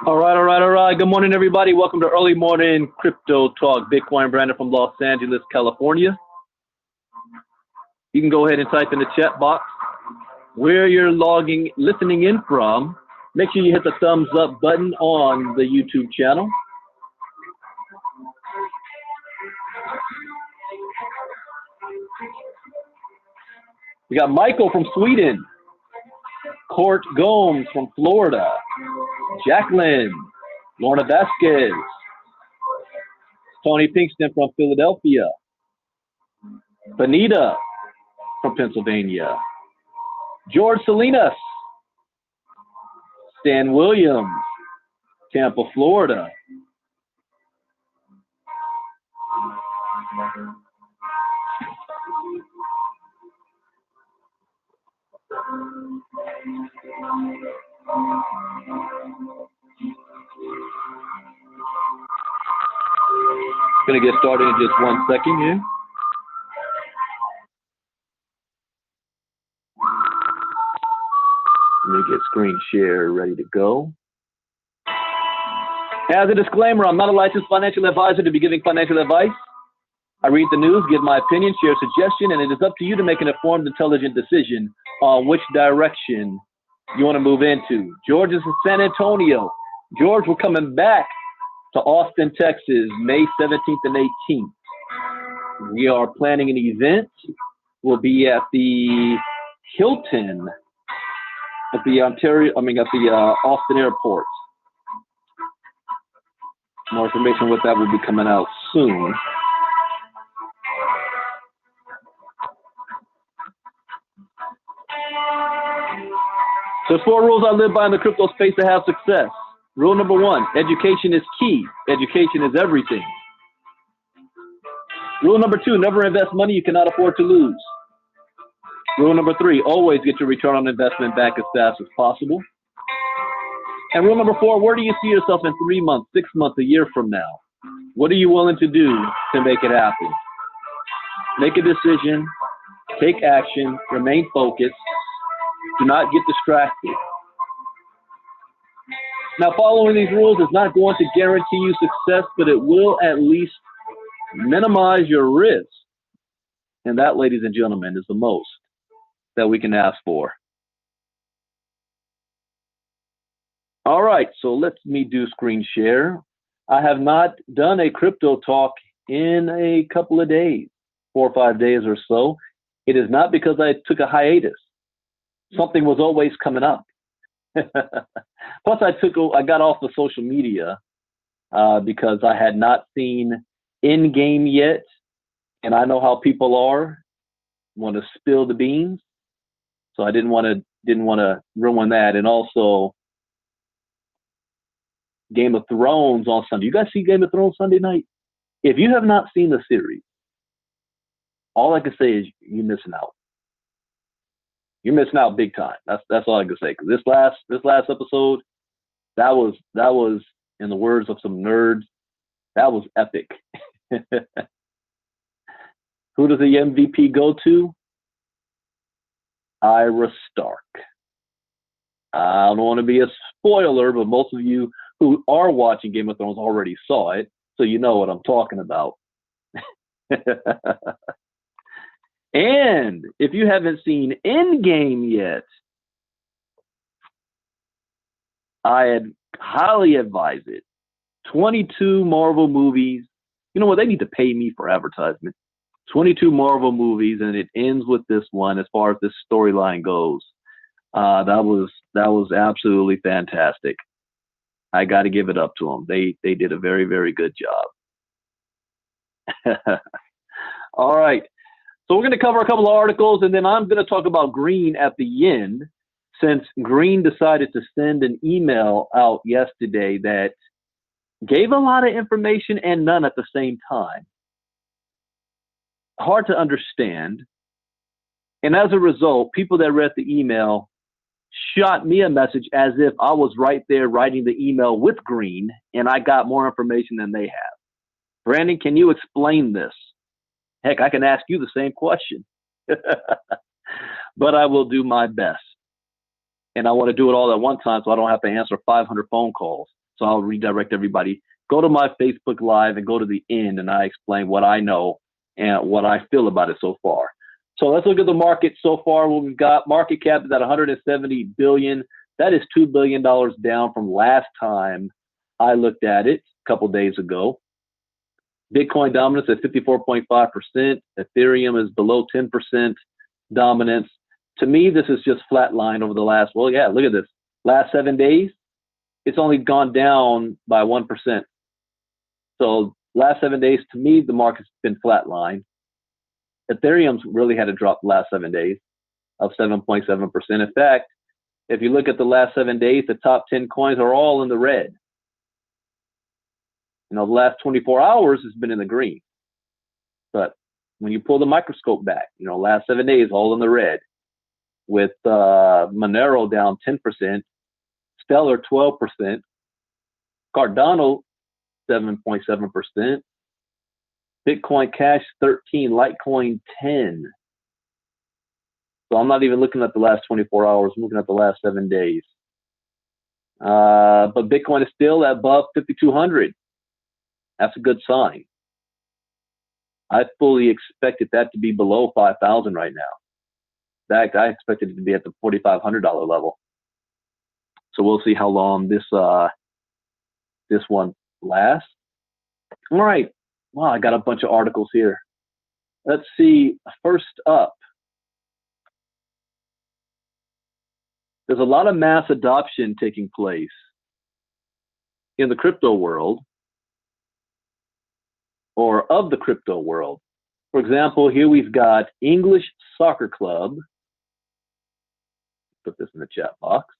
All right. Good morning, everybody. Welcome to Early Morning Crypto Talk. Bitcoin Brandon from Los Angeles, California. You can go ahead and type in the chat box where you're listening in from. Make sure you hit the thumbs up button on the YouTube channel. We got Michael from Sweden, Court Gomes from Florida, Jacqueline, Lorna Vasquez, Tony Pinkston from Philadelphia, Benita from Pennsylvania, George Salinas, Stan Williams, Tampa, Florida, Gonna get started in just 1 second here. Let me get screen share ready to go. As a disclaimer, I'm not a licensed financial advisor to be giving financial advice. I read the news, give my opinion, share a suggestion, and it is up to you to make an informed, intelligent decision on which direction you want to move into. George is in San Antonio. George, we're coming back to Austin, Texas, May 17th and 18th. We are planning an event. We'll be at the Hilton at the Austin Airport. More information with that will be coming out soon. So there's 4 rules I live by in the crypto space to have success. Rule number 1, education is key. Education is everything. Rule number 2, never invest money you cannot afford to lose. Rule number 3, always get your return on investment back as fast as possible. And rule number 4, where do you see yourself in 3 months, 6 months, a year from now? What are you willing to do to make it happen? Make a decision, take action, remain focused. Do not get distracted. Now, following these rules is not going to guarantee you success, but it will at least minimize your risk. And that, ladies and gentlemen, is the most that we can ask for. All right, so let me do screen share. I have not done a crypto talk in a couple of days, 4 or 5 days or so. It is not because I took a hiatus. Something was always coming up. Plus, I got off of social media because I had not seen Endgame yet, and I know how people are, want to spill the beans, so I didn't want to ruin that. And also, Game of Thrones on Sunday. You guys see Game of Thrones Sunday night? If you have not seen the series, all I can say is you're missing out. You're missing out big time. That's all I can say. Because this last episode, that was in the words of some nerds, that was epic. Who does the MVP go to? Arya Stark. I don't want to be a spoiler, but most of you who are watching Game of Thrones already saw it, so you know what I'm talking about. And if you haven't seen Endgame yet, I highly advise it. 22 Marvel movies. You know what? They need to pay me for advertisement. 22 Marvel movies, and it ends with this one as far as this storyline goes. That was absolutely fantastic. I got to give it up to them. They did a very, very good job. All right. So we're going to cover a couple of articles, and then I'm going to talk about Green at the end, since Green decided to send an email out yesterday that gave a lot of information and none at the same time. Hard to understand. And as a result, people that read the email shot me a message as if I was right there writing the email with Green, and I got more information than they have. Brandon, can you explain this? Heck, I can ask you the same question. But I will do my best. And I want to do it all at one time so I don't have to answer 500 phone calls. So I'll redirect everybody. Go to my Facebook Live and go to the end, and I explain what I know and what I feel about it so far. So let's look at the market so far. What we've got, market cap is at 170 billion. That is $2 billion down from last time I looked at it a couple days ago. Bitcoin dominance at 54.5%. Ethereum is below 10% dominance. To me, this is just flatline over the last, well, yeah, look at this. Last 7 days, it's only gone down by 1%. So last 7 days, to me, the market's been flatline. Ethereum's really had a drop the last 7 days of 7.7%. In fact, if you look at the last 7 days, the top 10 coins are all in the red. You know, the last 24 hours has been in the green. But when you pull the microscope back, you know, last 7 days, all in the red, with Monero down 10%, Stellar 12%, Cardano 7.7%, Bitcoin Cash 13, Litecoin 10. So I'm not even looking at the last 24 hours. I'm looking at the last 7 days. But Bitcoin is still above 5,200. That's a good sign. I fully expected that to be below 5,000 right now. In fact, I expected it to be at the $4,500 level. So we'll see how long this one lasts. All right. Wow, I got a bunch of articles here. Let's see. First up, there's a lot of mass adoption taking place in the crypto world, or of the crypto world. For example, here we've got English Soccer Club. Put this in the chat box.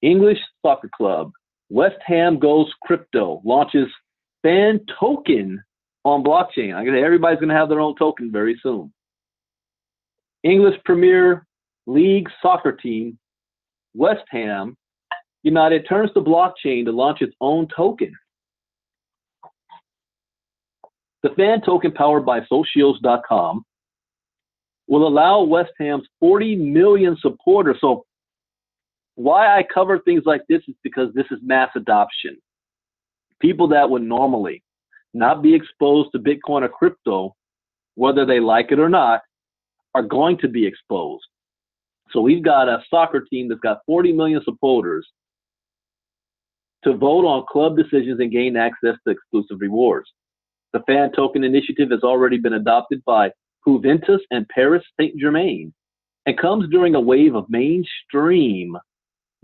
English Soccer Club. West Ham goes crypto, launches fan token on blockchain. Everybody's going to have their own token very soon. English Premier League soccer team, West Ham United, turns to blockchain to launch its own token. The fan token, powered by Socios.com, will allow West Ham's 40 million supporters. So why I cover things like this is because this is mass adoption. People that would normally not be exposed to Bitcoin or crypto, whether they like it or not, are going to be exposed. So we've got a soccer team that's got 40 million supporters to vote on club decisions and gain access to exclusive rewards. The fan token initiative has already been adopted by Juventus and Paris Saint-Germain and comes during a wave of mainstream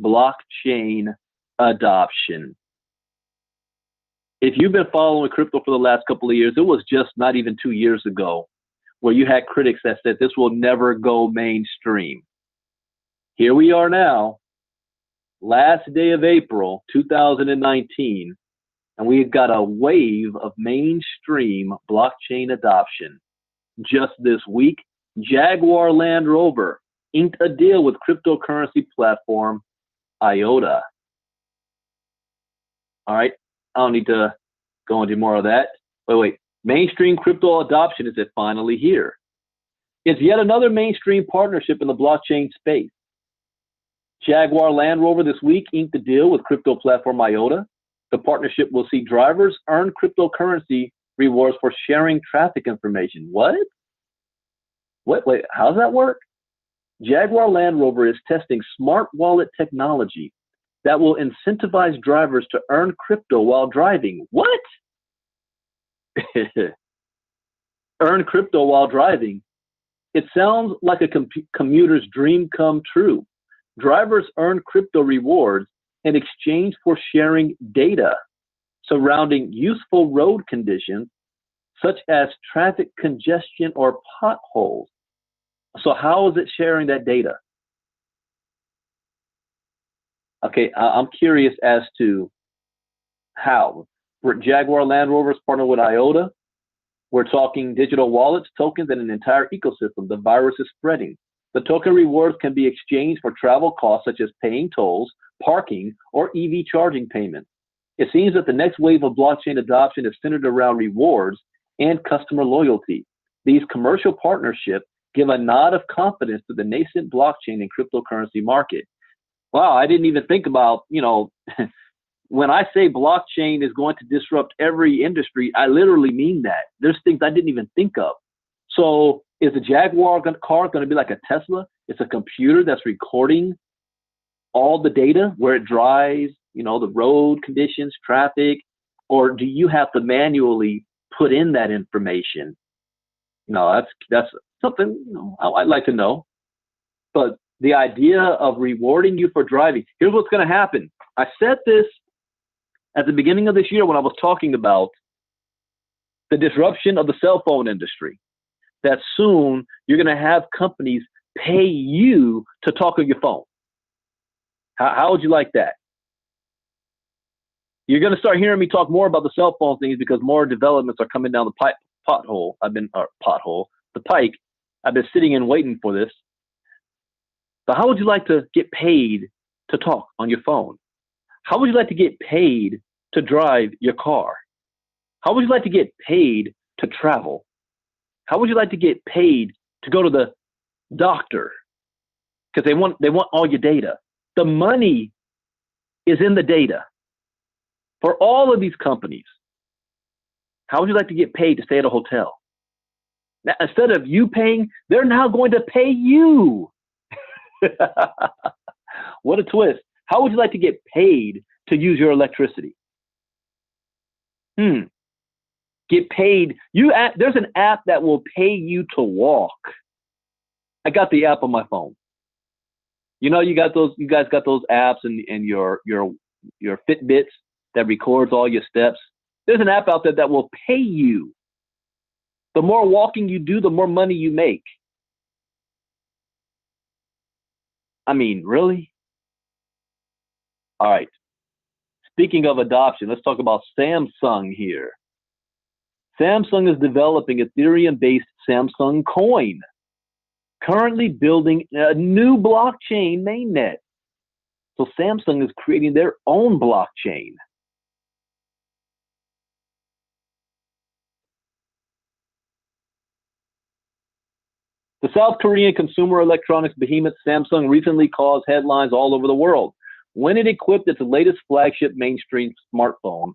blockchain adoption. If you've been following crypto for the last couple of years, it was just not even 2 years ago where you had critics that said this will never go mainstream. Here we are now, last day of April 2019, and we've got a wave of mainstream blockchain adoption. Just this week, Jaguar Land Rover inked a deal with cryptocurrency platform IOTA. All right, I don't need to go into more of that. Wait. Mainstream crypto adoption is finally here. It's yet another mainstream partnership in the blockchain space. Jaguar Land Rover this week inked a deal with crypto platform IOTA. The partnership will see drivers earn cryptocurrency rewards for sharing traffic information. What? Wait, how does that work? Jaguar Land Rover is testing smart wallet technology that will incentivize drivers to earn crypto while driving. What? Earn crypto while driving. It sounds like a commuter's dream come true. Drivers earn crypto rewards in exchange for sharing data surrounding useful road conditions, such as traffic congestion or potholes. So how is it sharing that data? Okay, I'm curious as to how. Jaguar Land Rover is partnered with IOTA. We're talking digital wallets, tokens, and an entire ecosystem. The virus is spreading. The token rewards can be exchanged for travel costs such as paying tolls, parking, or EV charging payments. It seems that the next wave of blockchain adoption is centered around rewards and customer loyalty. These commercial partnerships give a nod of confidence to the nascent blockchain and cryptocurrency market. Wow, I didn't even think about, when I say blockchain is going to disrupt every industry, I literally mean that. There's things I didn't even think of. So is the Jaguar car going to be like a Tesla? It's a computer that's recording all the data, where it drives, the road conditions, traffic, or do you have to manually put in that information? That's something I'd like to know. But the idea of rewarding you for driving, here's what's going to happen. I said this at the beginning of this year when I was talking about the disruption of the cell phone industry, that soon you're going to have companies pay you to talk on your phone. How would you like that? You're going to start hearing me talk more about the cell phone things because more developments are coming down the pike. I've been sitting and waiting for this. So how would you like to get paid to talk on your phone? How would you like to get paid to drive your car? How would you like to get paid to travel? How would you like to get paid to go to the doctor? Because they want all your data. The money is in the data. For all of these companies, how would you like to get paid to stay at a hotel? Now, instead of you paying, they're now going to pay you. What a twist. How would you like to get paid to use your electricity? Get paid. There's an app that will pay you to walk. I got the app on my phone. You guys got those apps and your Fitbits that records all your steps. There's an app out there that will pay you. The more walking you do, the more money you make. I mean, really? All right. Speaking of adoption, let's talk about Samsung here. Samsung is developing Ethereum-based Samsung Coin, currently building a new blockchain mainnet. So Samsung is creating their own blockchain. The South Korean consumer electronics behemoth Samsung recently caused headlines all over the world when it equipped its latest flagship mainstream smartphone,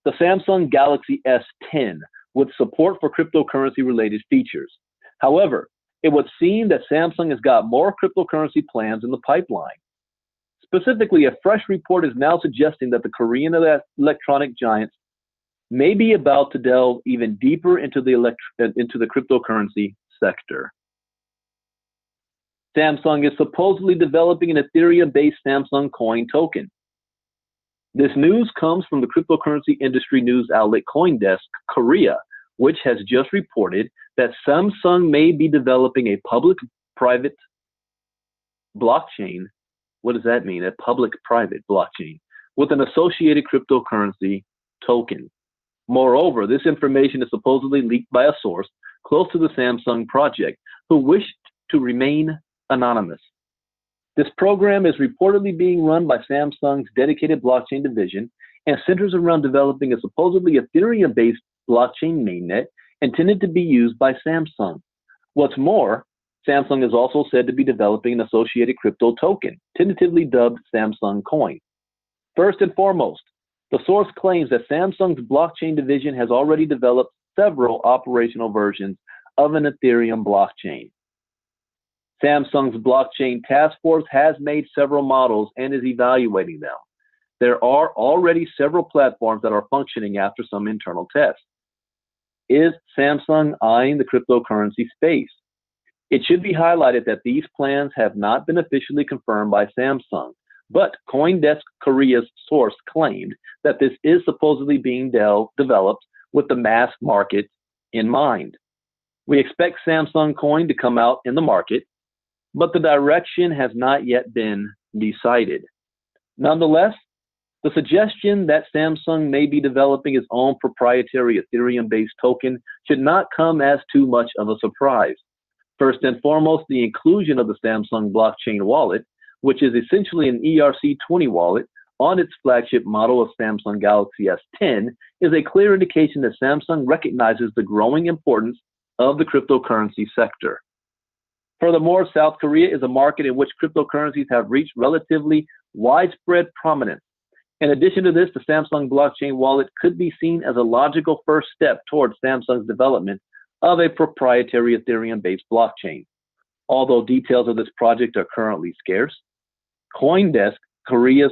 the Samsung Galaxy S10, with support for cryptocurrency-related features. However, it would seem that Samsung has got more cryptocurrency plans in the pipeline. Specifically, a fresh report is now suggesting that the Korean electronic giants may be about to delve even deeper into the cryptocurrency sector. Samsung is supposedly developing an Ethereum-based Samsung coin token. This news comes from the cryptocurrency industry news outlet CoinDesk Korea, which has just reported that Samsung may be developing a public-private blockchain. What does that mean? A public-private blockchain with an associated cryptocurrency token. Moreover, this information is supposedly leaked by a source close to the Samsung project who wished to remain anonymous. This program is reportedly being run by Samsung's dedicated blockchain division and centers around developing a supposedly Ethereum-based blockchain mainnet intended to be used by Samsung. What's more, Samsung is also said to be developing an associated crypto token, tentatively dubbed Samsung Coin. First and foremost, the source claims that Samsung's blockchain division has already developed several operational versions of an Ethereum blockchain. Samsung's blockchain task force has made several models and is evaluating them. There are already several platforms that are functioning after some internal tests. Is Samsung eyeing the cryptocurrency space? It should be highlighted that these plans have not been officially confirmed by Samsung, but CoinDesk Korea's source claimed that this is supposedly being developed with the mass market in mind. We expect Samsung Coin to come out in the market, but the direction has not yet been decided. Nonetheless, the suggestion that Samsung may be developing its own proprietary Ethereum-based token should not come as too much of a surprise. First and foremost, the inclusion of the Samsung blockchain wallet, which is essentially an ERC20 wallet, on its flagship model of Samsung Galaxy S10 is a clear indication that Samsung recognizes the growing importance of the cryptocurrency sector. Furthermore, South Korea is a market in which cryptocurrencies have reached relatively widespread prominence. In addition to this, the Samsung blockchain wallet could be seen as a logical first step towards Samsung's development of a proprietary Ethereum-based blockchain. Although details of this project are currently scarce, CoinDesk Korea's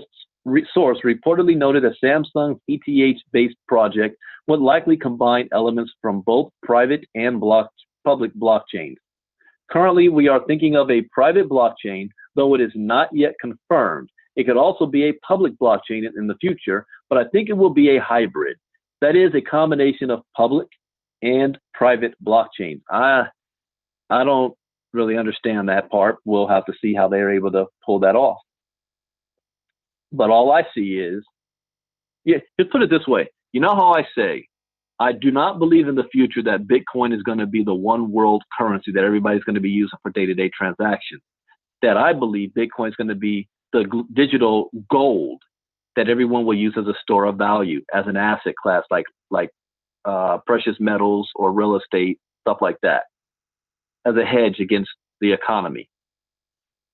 source reportedly noted that Samsung's ETH-based project would likely combine elements from both private and public blockchains. Currently, we are thinking of a private blockchain, though it is not yet confirmed. It could also be a public blockchain in the future, but I think it will be a hybrid. That is a combination of public and private blockchains. I don't really understand that part. We'll have to see how they're able to pull that off. But all I see is, just put it this way. You know how I say, I do not believe in the future that Bitcoin is going to be the one world currency that everybody's going to be using for day-to-day transactions. That I believe Bitcoin is going to be the digital gold that everyone will use as a store of value, as an asset class, like precious metals or real estate, stuff like that, as a hedge against the economy.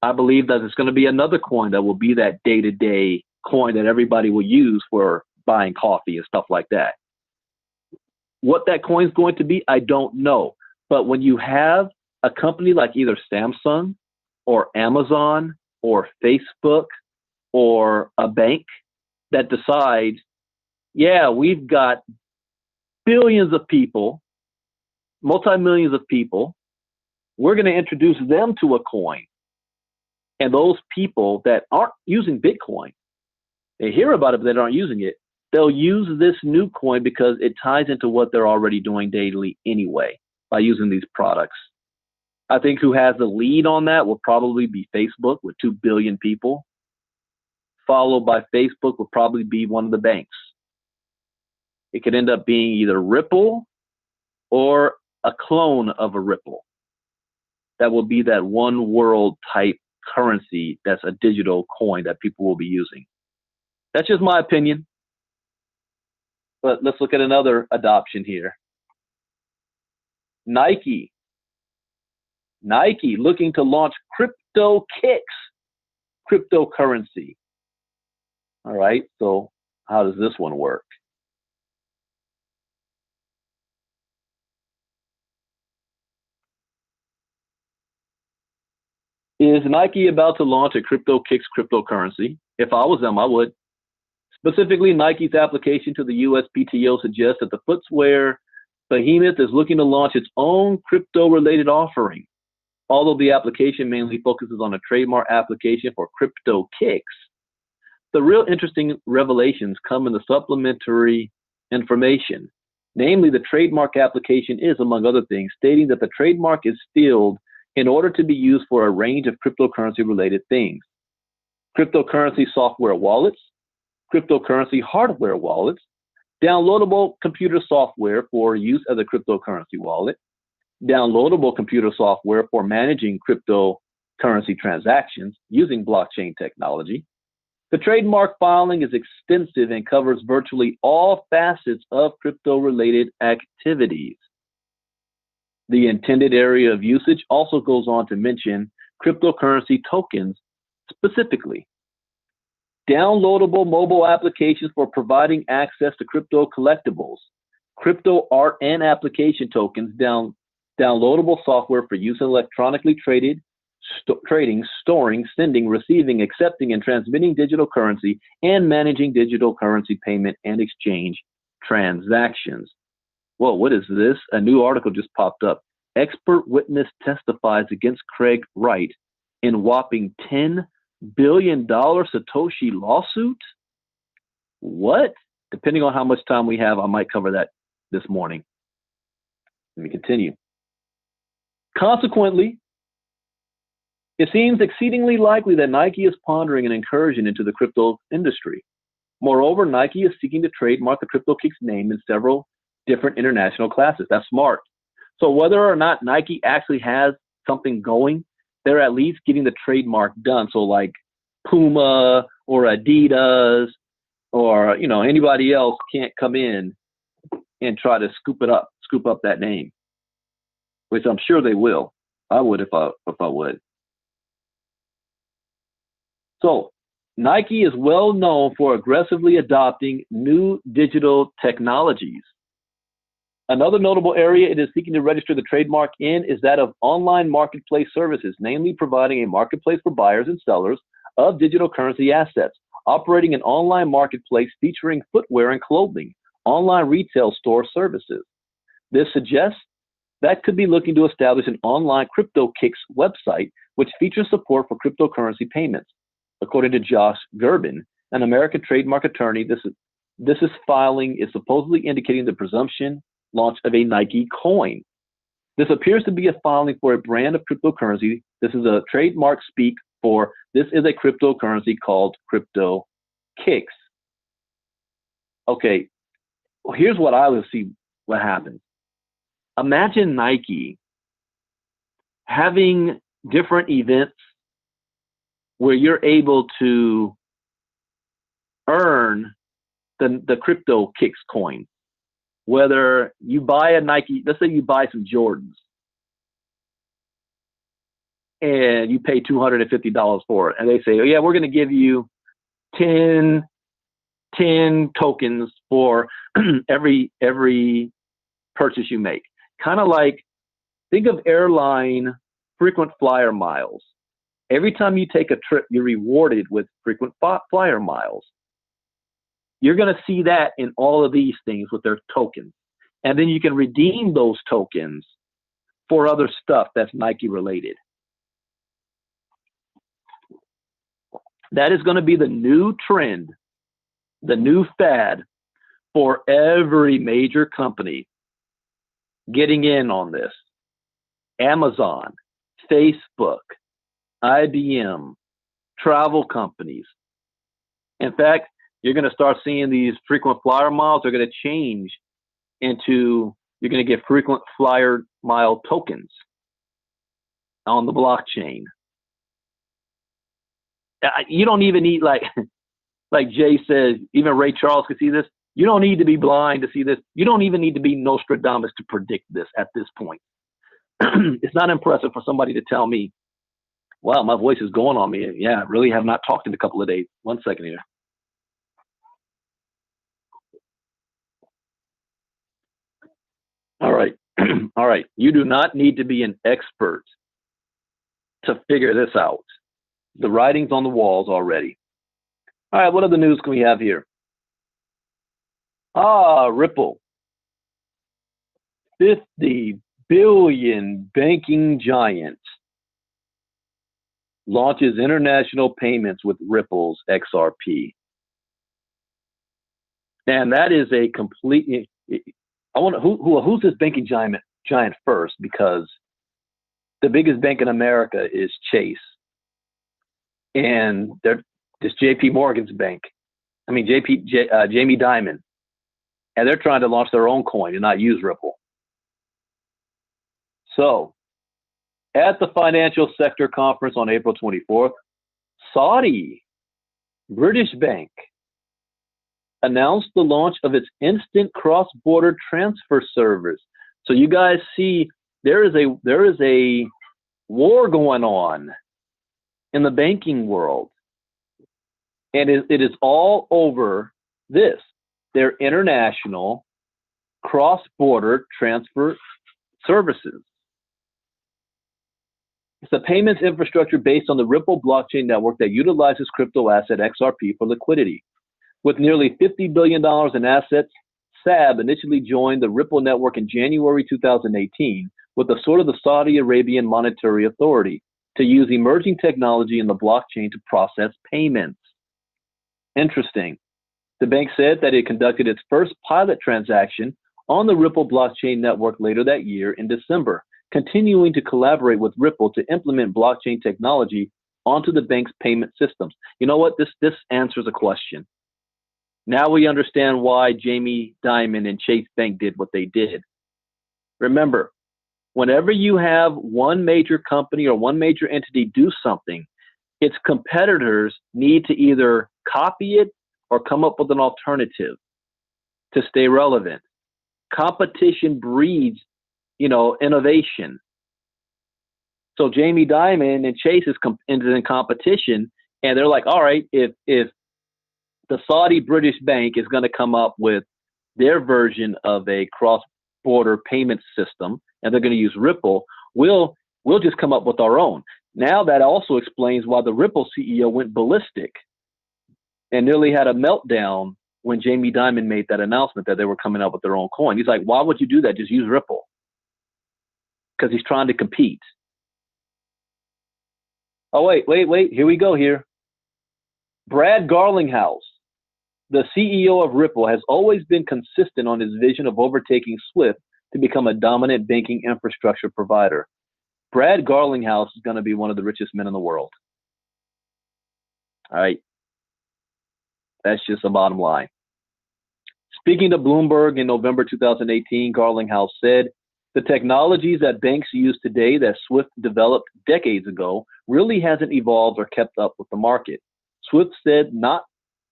I believe that it's going to be another coin that will be that day-to-day coin that everybody will use for buying coffee and stuff like that. What that coin is going to be, I don't know. But when you have a company like either Samsung or Amazon or Facebook or a bank that decides, yeah, we've got billions of people, multi-millions of people, we're going to introduce them to a coin. And those people that aren't using Bitcoin, they hear about it, but they aren't using it. They'll use this new coin because it ties into what they're already doing daily anyway by using these products. I think who has the lead on that will probably be Facebook with 2 billion people. Followed by Facebook will probably be one of the banks. It could end up being either Ripple or a clone of a Ripple. That will be that one world type currency that's a digital coin that people will be using. That's just my opinion. But let's look at another adoption here. Nike looking to launch Crypto Kicks cryptocurrency. All right, so how does this one work? Is Nike about to launch a crypto kicks cryptocurrency? If I was them, I would. Specifically, Nike's application to the USPTO suggests that the footwear behemoth is looking to launch its own crypto-related offering. Although the application mainly focuses on a trademark application for crypto kicks, the real interesting revelations come in the supplementary information. Namely, the trademark application is, among other things, stating that the trademark is styled in order to be used for a range of cryptocurrency-related things. Cryptocurrency software wallets, cryptocurrency hardware wallets, downloadable computer software for use as a cryptocurrency wallet, downloadable computer software for managing cryptocurrency transactions using blockchain technology. The trademark filing is extensive and covers virtually all facets of crypto-related activities. The intended area of usage also goes on to mention cryptocurrency tokens specifically. Downloadable mobile applications for providing access to crypto collectibles, crypto art and application tokens, downloadable software for use in electronically trading, storing, sending, receiving, accepting, and transmitting digital currency, and managing digital currency payment and exchange transactions. Whoa, what is this? A new article just popped up. Expert witness testifies against Craig Wright in whopping $10 billion Satoshi lawsuit? What? Depending on how much time we have, I might cover that this morning. Let me continue. Consequently, it seems exceedingly likely that Nike is pondering an incursion into the crypto industry. Moreover, Nike is seeking to trademark the CryptoKicks name in several different international classes. That's smart. So whether or not Nike actually has something going, they're at least getting the trademark done. So like Puma or Adidas or anybody else can't come in and try to scoop up that name, which I'm sure they will. I would if I would. So Nike is well known for aggressively adopting new digital technologies. Another notable area it is seeking to register the trademark in is that of online marketplace services, namely providing a marketplace for buyers and sellers of digital currency assets, operating an online marketplace featuring footwear and clothing, online retail store services. This suggests that could be looking to establish an online CryptoKicks website, which features support for cryptocurrency payments. According to Josh Gerben, an American trademark attorney, this filing is supposedly indicating the presumption launch of a Nike coin. This appears to be a filing for a brand of cryptocurrency. This is a trademark speak for this is a cryptocurrency called CryptoKicks. Okay, well, here's what I would see what happens. Imagine Nike having different events where you're able to earn the CryptoKicks coin. Whether you buy a Nike, let's say you buy some Jordans and you pay $250 for it. And they say, oh yeah, we're going to give you 10 tokens for every purchase you make. Kind of like, think of airline frequent flyer miles. Every time you take a trip, you're rewarded with frequent flyer miles. You're going to see that in all of these things with their tokens. And then you can redeem those tokens for other stuff that's Nike related. That is going to be the new trend, the new fad for every major company getting in on this. Amazon, Facebook, IBM, travel companies. In fact, you're going to start seeing these frequent flyer miles are going to change into, you're going to get frequent flyer mile tokens on the blockchain. You don't even need, like Jay says, even Ray Charles could see this. You don't need to be blind to see this. You don't even need to be Nostradamus to predict this at this point. It's not impressive for somebody to tell me, wow, my voice is going on me. Yeah, I really have not talked in a couple of days. 1 second here. All right. All right. You do not need to be an expert to figure this out. The writing's on the walls already. All right, what other news can we have here? Ripple. 50 billion banking giant launches international payments with Ripple's XRP. And that is a complete. I want who's this banking giant first, because the biggest bank in America is Chase, and this J.P. Morgan's bank. I mean Jamie Dimon, and they're trying to launch their own coin and not use Ripple. So, at the Financial Sector Conference on April 24th, Saudi British Bank announced the launch of its instant cross-border transfer service. So you guys see there is a war going on in the banking world, and it is all over this. Their international cross-border transfer services. It's a payments infrastructure based on the Ripple blockchain network that utilizes crypto asset XRP for liquidity. With nearly $50 billion in assets, SAB initially joined the Ripple network in January 2018 with the sort of the Saudi Arabian Monetary Authority to use emerging technology in the blockchain to process payments. Interesting. The bank said that it conducted its first pilot transaction on the Ripple blockchain network later that year in December, continuing to collaborate with Ripple to implement blockchain technology onto the bank's payment systems. You know what? This answers a question. Now we understand why Jamie Dimon and Chase Bank did what they did. Remember, whenever you have one major company or one major entity do something, its competitors need to either copy it or come up with an alternative to stay relevant. Competition breeds, innovation. So Jamie Dimon and Chase is in competition, and they're like, all right, if the Saudi British Bank is going to come up with their version of a cross-border payment system, and they're going to use Ripple, we'll just come up with our own. Now that also explains why the Ripple CEO went ballistic and nearly had a meltdown when Jamie Dimon made that announcement that they were coming up with their own coin. He's like, why would you do that? Just use Ripple. Because he's trying to compete. Oh, wait. Here we go here. Brad Garlinghouse, the CEO of Ripple, has always been consistent on his vision of overtaking SWIFT to become a dominant banking infrastructure provider. Brad Garlinghouse is going to be one of the richest men in the world. All right. That's just the bottom line. Speaking to Bloomberg in November 2018, Garlinghouse said, the technologies that banks use today that SWIFT developed decades ago really hasn't evolved or kept up with the market. SWIFT said not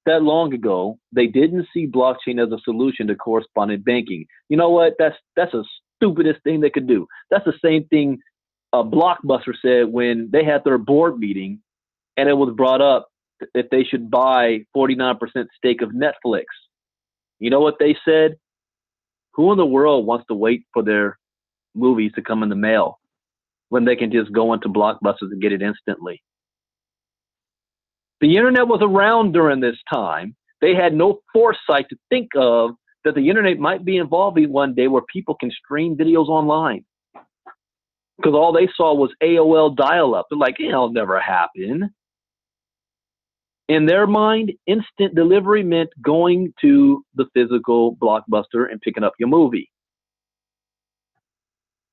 that long ago, they didn't see blockchain as a solution to correspondent banking. You know what? That's the stupidest thing they could do. That's the same thing Blockbuster said when they had their board meeting and it was brought up if they should buy 49% stake of Netflix. You know what they said? Who in the world wants to wait for their movies to come in the mail when they can just go into Blockbusters and get it instantly? The internet was around during this time. They had no foresight to think of that the internet might be evolving one day where people can stream videos online. Because all they saw was AOL dial-up. They're like, it'll never happen. In their mind, instant delivery meant going to the physical Blockbuster and picking up your movie.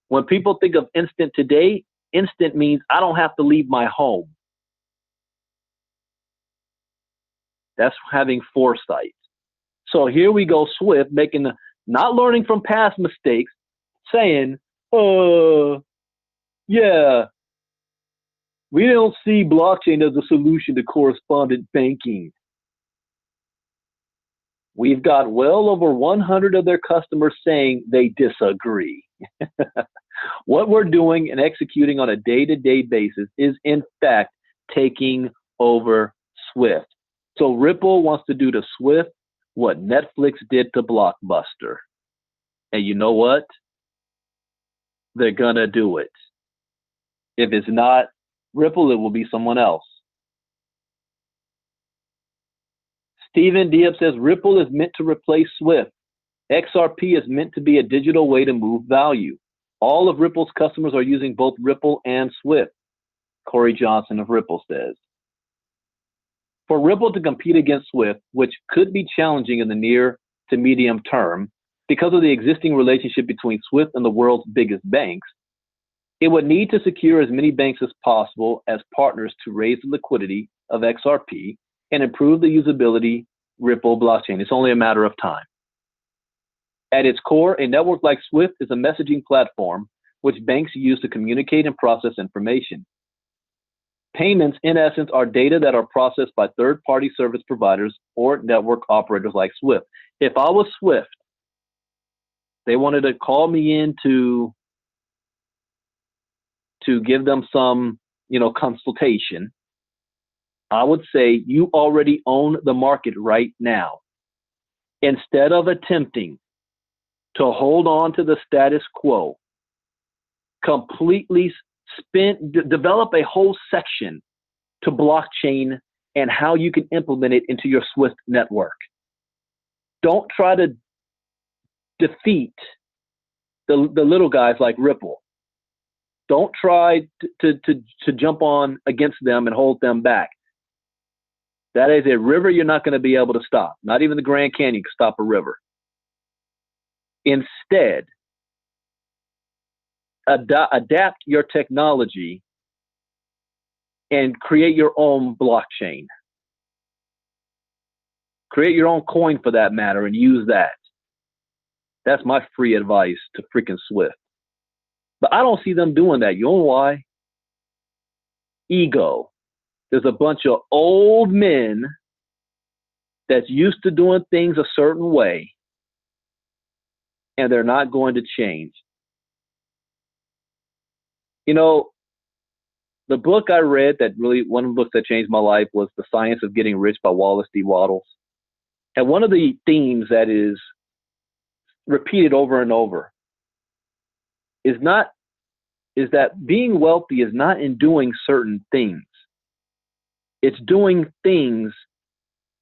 When people think of instant today, instant means I don't have to leave my home. That's having foresight. So here we go, SWIFT, not learning from past mistakes, saying, yeah, we don't see blockchain as a solution to correspondent banking. We've got well over 100 of their customers saying they disagree. What we're doing and executing on a day-to-day basis is, in fact, taking over SWIFT. So Ripple wants to do to SWIFT what Netflix did to Blockbuster. And you know what? They're going to do it. If it's not Ripple, it will be someone else. Stephen Diab says Ripple is meant to replace Swift. XRP is meant to be a digital way to move value. All of Ripple's customers are using both Ripple and Swift, Corey Johnson of Ripple says. For Ripple to compete against Swift, which could be challenging in the near to medium term because of the existing relationship between Swift and the world's biggest banks, it would need to secure as many banks as possible as partners to raise the liquidity of XRP and improve the usability Ripple blockchain. It's only a matter of time. At its core, a network like Swift is a messaging platform which banks use to communicate and process information. Payments, in essence, are data that are processed by third-party service providers or network operators like Swift. If I was Swift, they wanted to call me in to give them some, consultation, I would say you already own the market right now. Instead of attempting to hold on to the status quo, completely develop a whole section to blockchain and how you can implement it into your Swift network. Don't try to defeat the little guys like Ripple. Don't try to jump on against them and hold them back. That is a river you're not going to be able to stop. Not even the Grand Canyon can stop a river. Instead, adapt your technology and create your own blockchain. Create your own coin for that matter and use that. That's my free advice to freaking Swift. But I don't see them doing that. You know why? Ego. There's a bunch of old men that's used to doing things a certain way, and they're not going to change. The book I read one of the books that changed my life was The Science of Getting Rich by Wallace D. Wattles. And one of the themes that is repeated over and over is that being wealthy is not in doing certain things. It's doing things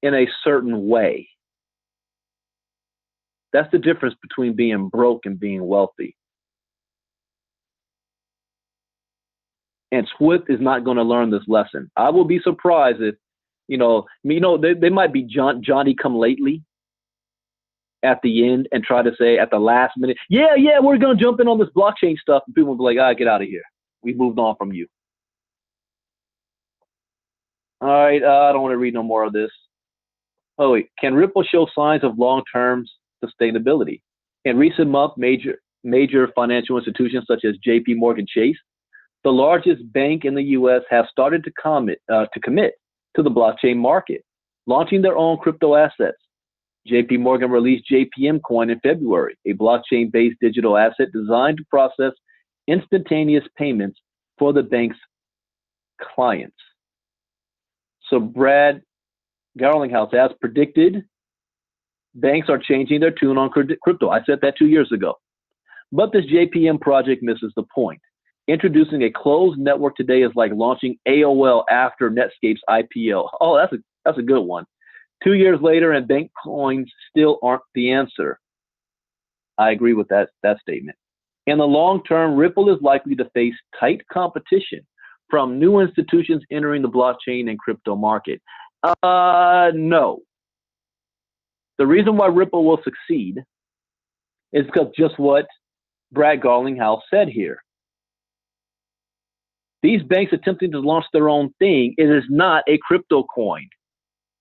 in a certain way. That's the difference between being broke and being wealthy. And Swift is not going to learn this lesson. I will be surprised if, they might be Johnny come lately at the end and try to say at the last minute, yeah, we're going to jump in on this blockchain stuff. And people will be like, get out of here. We moved on from you. All right, I don't want to read no more of this. Oh, wait. Can Ripple show signs of long-term sustainability? In recent months, major financial institutions such as J.P. Morgan Chase, the largest bank in the U.S., have started to commit to the blockchain market, launching their own crypto assets. J.P. Morgan released JPM Coin in February, a blockchain-based digital asset designed to process instantaneous payments for the bank's clients. So Brad Garlinghouse, as predicted, banks are changing their tune on crypto. I said that 2 years ago. But this JPM project misses the point. Introducing a closed network today is like launching AOL after Netscape's IPO. Oh, that's a good one. 2 years later, and bank coins still aren't the answer. I agree with that statement. In the long term, Ripple is likely to face tight competition from new institutions entering the blockchain and crypto market. No. The reason why Ripple will succeed is because just what Brad Garlinghouse said here. These banks attempting to launch their own thing, it is not a crypto coin.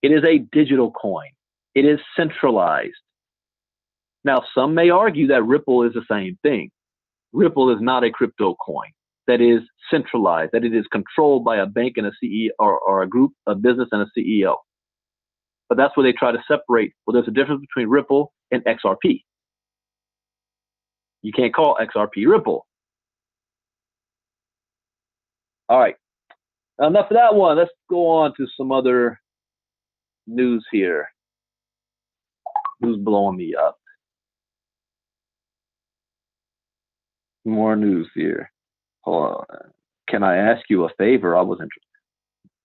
It is a digital coin. It is centralized. Now, some may argue that Ripple is the same thing. Ripple is not a crypto coin that is centralized, that it is controlled by a bank and a CEO or a group, a business and a CEO. But that's where they try to separate. Well, there's a difference between Ripple and XRP. You can't call XRP Ripple. All right. Enough of that one. Let's go on to some other news here. Who's blowing me up? More news here. Hold on. Can I ask you a favor? I was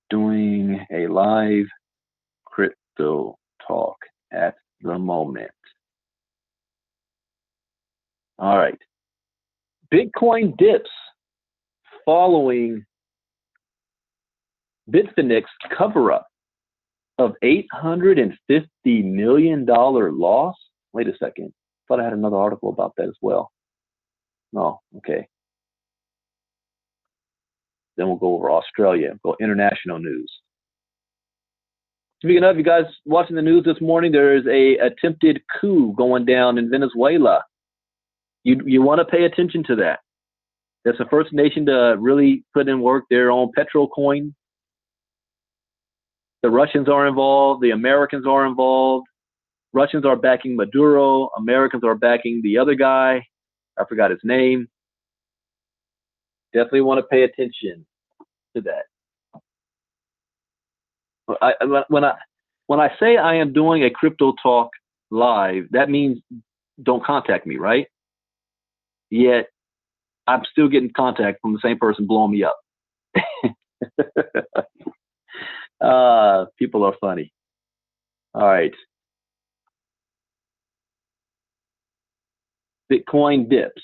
doing a live crypto talk at the moment. All right. Bitcoin dips following Bitfinex cover-up of $850 million loss. Wait a second. Thought I had another article about that as well. No, okay. Then we'll go over Australia, go international news. Speaking of, you guys watching the news this morning, there is a attempted coup going down in Venezuela. You want to pay attention to that. That's the first nation to really put in work their own petrol coin. The Russians are involved. The Americans are involved. Russians are backing Maduro. Americans are backing the other guy. I forgot his name. Definitely want to pay attention to that. When I say I am doing a crypto talk live, that means don't contact me, right? Yet I'm still getting contact from the same person blowing me up. People are funny. All right. Bitcoin dips.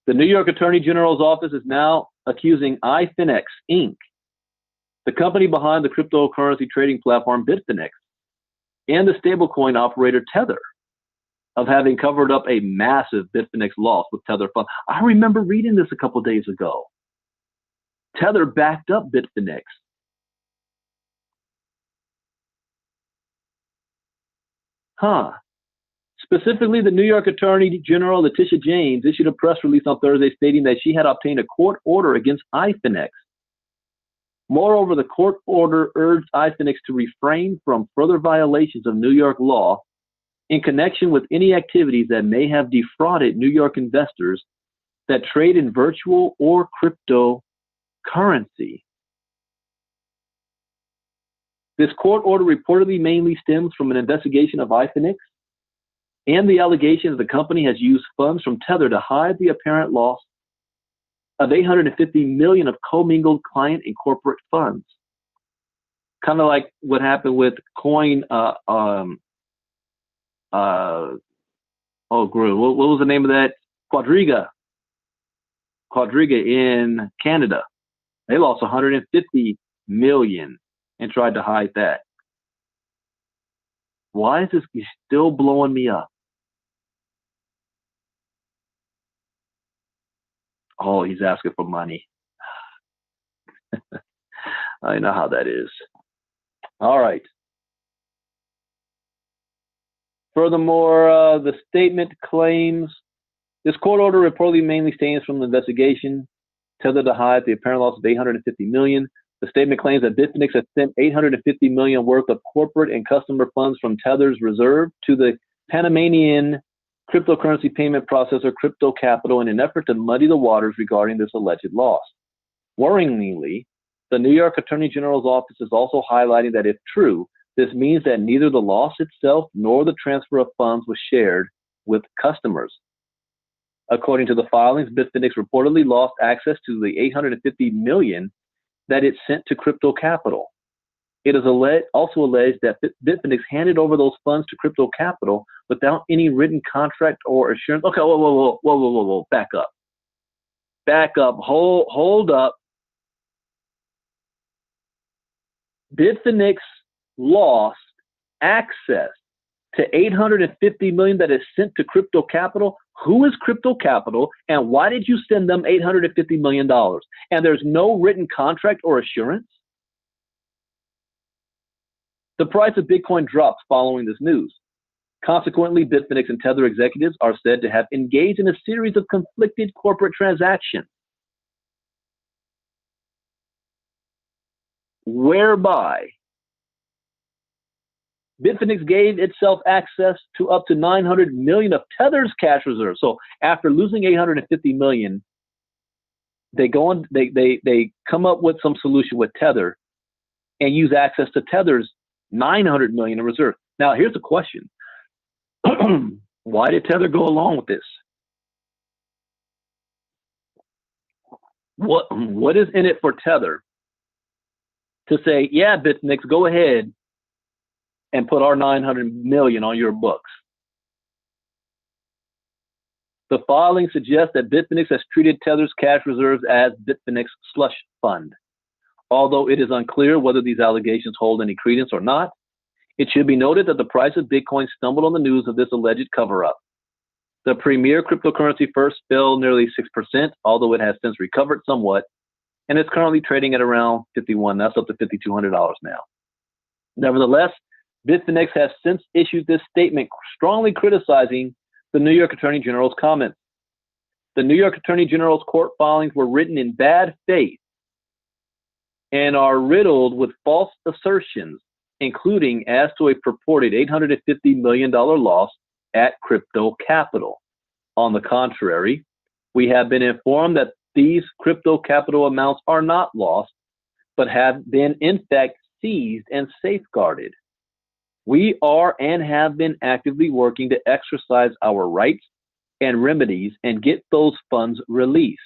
The New York Attorney General's office is now accusing Bitfinex Inc., the company behind the cryptocurrency trading platform Bitfinex, and the stablecoin operator Tether, of having covered up a massive Bitfinex loss with Tether funds. I remember reading this a couple of days ago. Tether backed up Bitfinex. Specifically, the New York Attorney General Letitia James issued a press release on Thursday stating that she had obtained a court order against Bitfinex. Moreover, the court order urged Bitfinex to refrain from further violations of New York law in connection with any activities that may have defrauded New York investors that trade in virtual or cryptocurrency. This court order reportedly mainly stems from an investigation of Bitfinex and the allegation that the company has used funds from Tether to hide the apparent loss of $850 million of commingled client and corporate funds. Kind of like what happened with Coin. What was the name of that? Quadriga in Canada. They lost $150 million and tried to hide that. Why is this still blowing me up? Oh, he's asking for money. I know how that is. All right. Furthermore, the statement claims this court order reportedly mainly stems from the investigation Tether to hide the apparent loss of $850 million. The statement claims that Bitfinex has sent $850 million worth of corporate and customer funds from Tether's reserve to the Panamanian cryptocurrency payment processor Crypto Capital in an effort to muddy the waters regarding this alleged loss. Worryingly, the New York Attorney General's office is also highlighting that if true, this means that neither the loss itself nor the transfer of funds was shared with customers. According to the filings, Bitfinex reportedly lost access to the $850 million that it sent to Crypto Capital. It is also alleged that Bitfinex handed over those funds to Crypto Capital without any written contract or assurance. Okay, whoa, back up, hold up. Bitfinex lost access to $850 million that is sent to Crypto Capital. Who is Crypto Capital, and why did you send them $850 million? And there's no written contract or assurance? The price of Bitcoin drops following this news. Consequently, Bitfinex and Tether executives are said to have engaged in a series of conflicted corporate transactions, whereby Bitfinex gave itself access to up to $900 million of Tether's cash reserves. So after losing $850 million, they come up with some solution with Tether and use access to Tether's $900 million in reserve. Now, here's the question. Why did Tether go along with this? What is in it for Tether to say, yeah, Bitfinex, go ahead and put our 900 million on your books? The filing suggests that Bitfinex has treated Tether's cash reserves as Bitfinex slush fund. Although it is unclear whether these allegations hold any credence or not, it should be noted that the price of Bitcoin stumbled on the news of this alleged cover-up. The premier cryptocurrency first fell nearly 6%, although it has since recovered somewhat, and it's currently trading at around 51. That's up to $5,200 now. Nevertheless, Bitfinex has since issued this statement strongly criticizing the New York Attorney General's comments. The New York Attorney General's court filings were written in bad faith and are riddled with false assertions, including as to a purported $850 million loss at Crypto Capital. On the contrary, we have been informed that these crypto capital amounts are not lost, but have been in fact seized and safeguarded. We are and have been actively working to exercise our rights and remedies and get those funds released.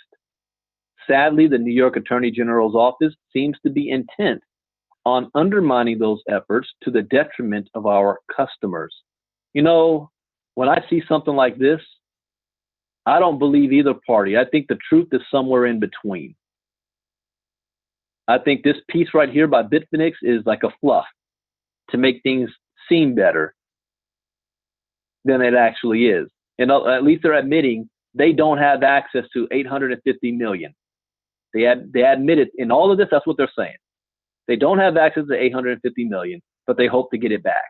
Sadly, the New York Attorney General's office seems to be intent on undermining those efforts to the detriment of our customers. You know, when I see something like this, I don't believe either party. I think the truth is somewhere in between. I think this piece right here by Bitfinex is like a fluff to make things seem better than it actually is. And at least they're admitting they don't have access to 850 million. They admit it in all of this. That's what they're saying. They don't have access to 850 million, but they hope to get it back.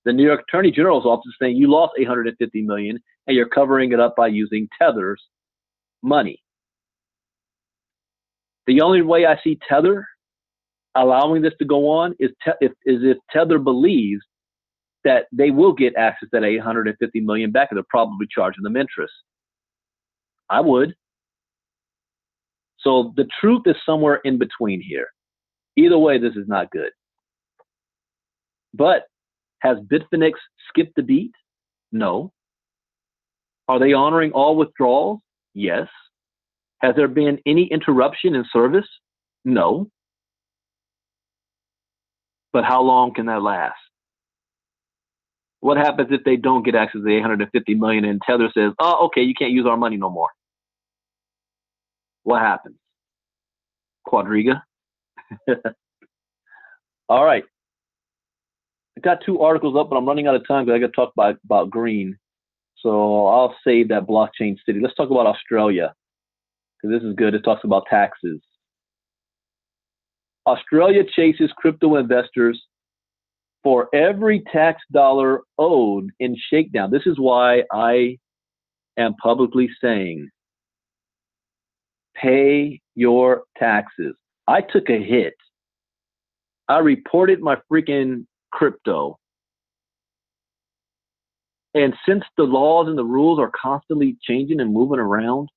The New York Attorney General's office is saying you lost 850 million and you're covering it up by using Tether's money. The only way I see Tether allowing this to go on is if Tether believes that they will get access to that 850 million back, and they're probably charging them interest. I would. So the truth is somewhere in between here. Either way, this is not good. But has Bitfinex skipped the beat? No. Are they honoring all withdrawals? Yes. Has there been any interruption in service? No. But how long can that last? What happens if they don't get access to the 850 million and Tether says, oh, okay, you can't use our money no more? What happens? Quadriga? All right. I got 2 articles up, but I'm running out of time because I got to talk about green. So I'll save that blockchain city. Let's talk about Australia, because this is good. It talks about taxes. Australia chases crypto investors for every tax dollar owed in Shakedown. This is why I am publicly saying, pay your taxes. I took a hit. I reported my freaking crypto. And since the laws and the rules are constantly changing and moving around,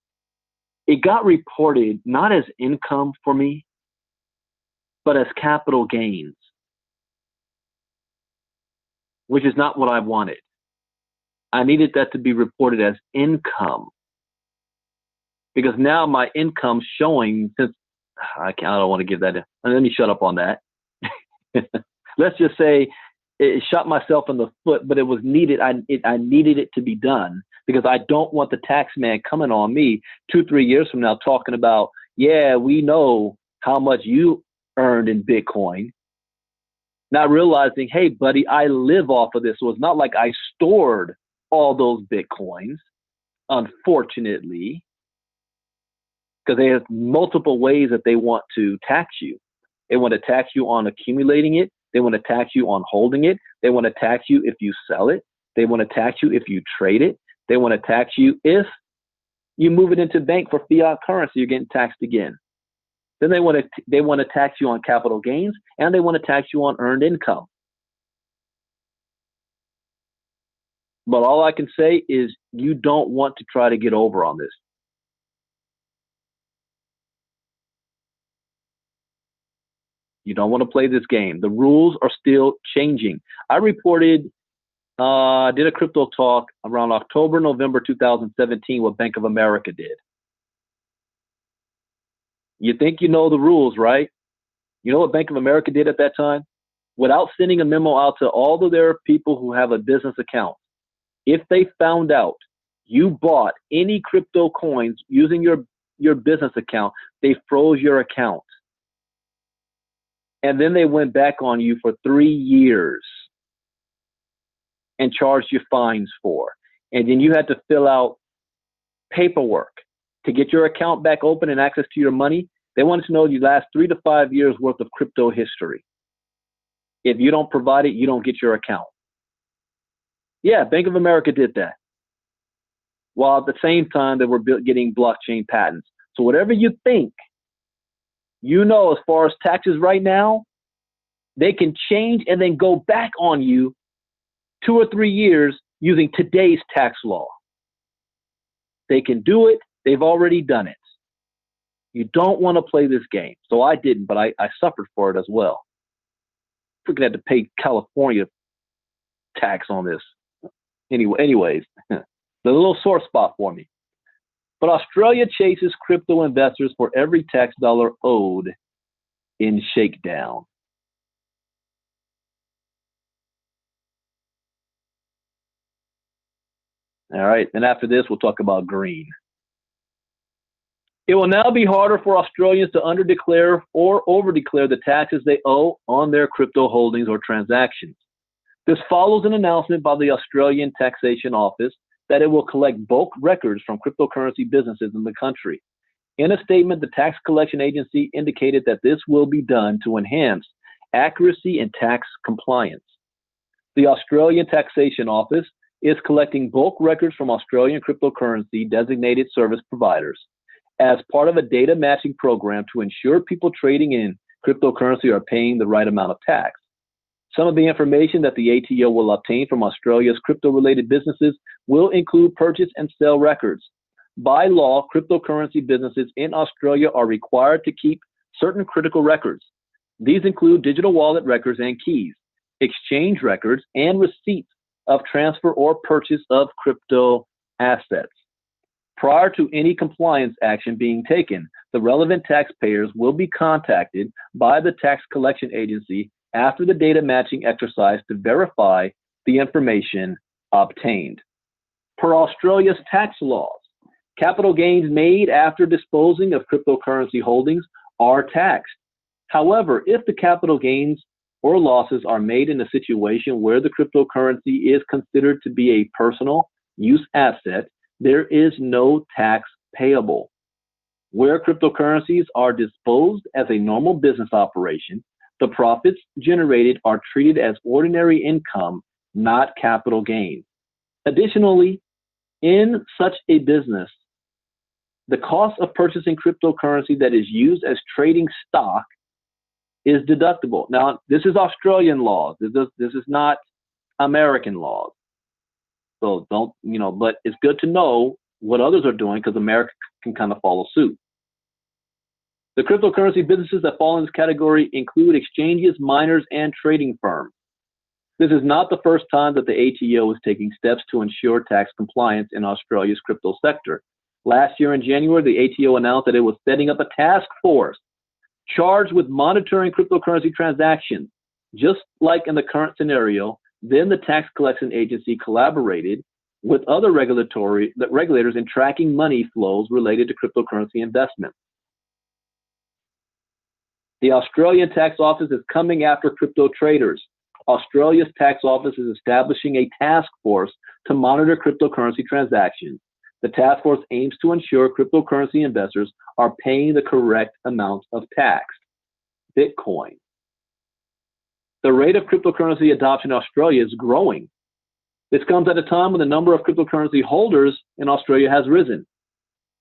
it got reported not as income for me, but as capital gains, which is not what I wanted. I needed that to be reported as income, because now my income's showing, since I don't want to give that. Let me shut up on that. Let's just say it shot myself in the foot, but it was needed. I needed it to be done, because I don't want the tax man coming on me 2-3 years from now talking about, yeah, we know how much you earned in Bitcoin. Not realizing, hey, buddy, I live off of this. So it's not like I stored all those Bitcoins, unfortunately, because they have multiple ways that they want to tax you. They want to tax you on accumulating it. They want to tax you on holding it. They want to tax you if you sell it. They want to tax you if you trade it. They want to tax you if you move it into bank for fiat currency. You're getting taxed again. Then they want to tax you on capital gains, and they want to tax you on earned income. But all I can say is you don't want to try to get over on this. You don't want to play this game. The rules are still changing. I reported, did a crypto talk around October, November 2017, what Bank of America did. You think you know the rules, right? You know what Bank of America did at that time? Without sending a memo out to all of their people who have a business account, if they found out you bought any crypto coins using your business account, they froze your account. And then they went back on you for 3 years and charged you fines for. And then you had to fill out paperwork to get your account back open and access to your money. They wanted to know your last 3 to 5 years worth of crypto history. If you don't provide it, you don't get your account. Yeah, Bank of America did that. While at the same time they were getting blockchain patents. So whatever you think, you know, as far as taxes right now, they can change and then go back on you 2 or 3 years using today's tax law. They can do it. They've already done it. You don't want to play this game. So I didn't, but I suffered for it as well. Freaking had to pay California tax on this. Anyways, the little sore spot for me. But Australia chases crypto investors for every tax dollar owed in Shakedown. All right, and after this, we'll talk about green. It will now be harder for Australians to underdeclare or overdeclare the taxes they owe on their crypto holdings or transactions. This follows an announcement by the Australian Taxation Office that it will collect bulk records from cryptocurrency businesses in the country. In a statement, the tax collection agency indicated that this will be done to enhance accuracy and tax compliance. The Australian Taxation Office is collecting bulk records from Australian cryptocurrency designated service providers as part of a data matching program to ensure people trading in cryptocurrency are paying the right amount of tax. Some of the information that the ATO will obtain from Australia's crypto-related businesses will include purchase and sale records. By law, cryptocurrency businesses in Australia are required to keep certain critical records. These include digital wallet records and keys, exchange records, and receipts of transfer or purchase of crypto assets. Prior to any compliance action being taken, the relevant taxpayers will be contacted by the tax collection agency after the data matching exercise to verify the information obtained. Per Australia's tax laws, capital gains made after disposing of cryptocurrency holdings are taxed. However, if the capital gains or losses are made in a situation where the cryptocurrency is considered to be a personal use asset, there is no tax payable. Where cryptocurrencies are disposed as a normal business operation, the profits generated are treated as ordinary income, not capital gains. Additionally, in such a business, the cost of purchasing cryptocurrency that is used as trading stock is deductible. Now, this is Australian laws. This is not American laws. So don't, but it's good to know what others are doing because America can kind of follow suit. The cryptocurrency businesses that fall in this category include exchanges, miners, and trading firms. This is not the first time that the ATO is taking steps to ensure tax compliance in Australia's crypto sector. Last year in January, the ATO announced that it was setting up a task force charged with monitoring cryptocurrency transactions. Just like in the current scenario, then the tax collection agency collaborated with other regulators in tracking money flows related to cryptocurrency investment. The Australian Tax Office is coming after crypto traders. Australia's tax office is establishing a task force to monitor cryptocurrency transactions. The task force aims to ensure cryptocurrency investors are paying the correct amount of tax. Bitcoin. The rate of cryptocurrency adoption in Australia is growing. This comes at a time when the number of cryptocurrency holders in Australia has risen.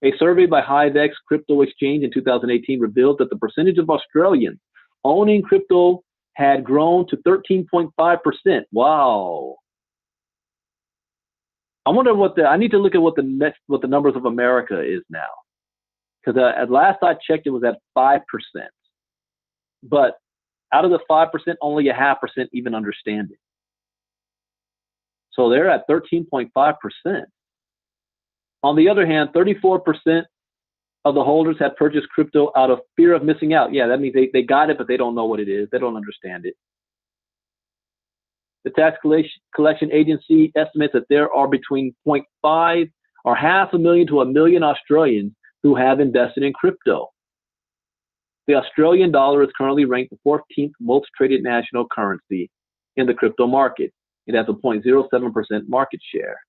A survey by Hivex Crypto Exchange in 2018 revealed that the percentage of Australians owning crypto had grown to 13.5%. Wow. I need to look at what the numbers of America is now. Because at last I checked, it was at 5%. But out of the 5%, only 0.5% even understand it. So they're at 13.5%. On the other hand, 34% of the holders had purchased crypto out of fear of missing out. Yeah, that means they got it, but they don't know what it is. They don't understand it. The tax collection agency estimates that there are between 0.5 or 500,000 to 1 million Australians who have invested in crypto. The Australian dollar is currently ranked the 14th most traded national currency in the crypto market. It has a 0.07% market share.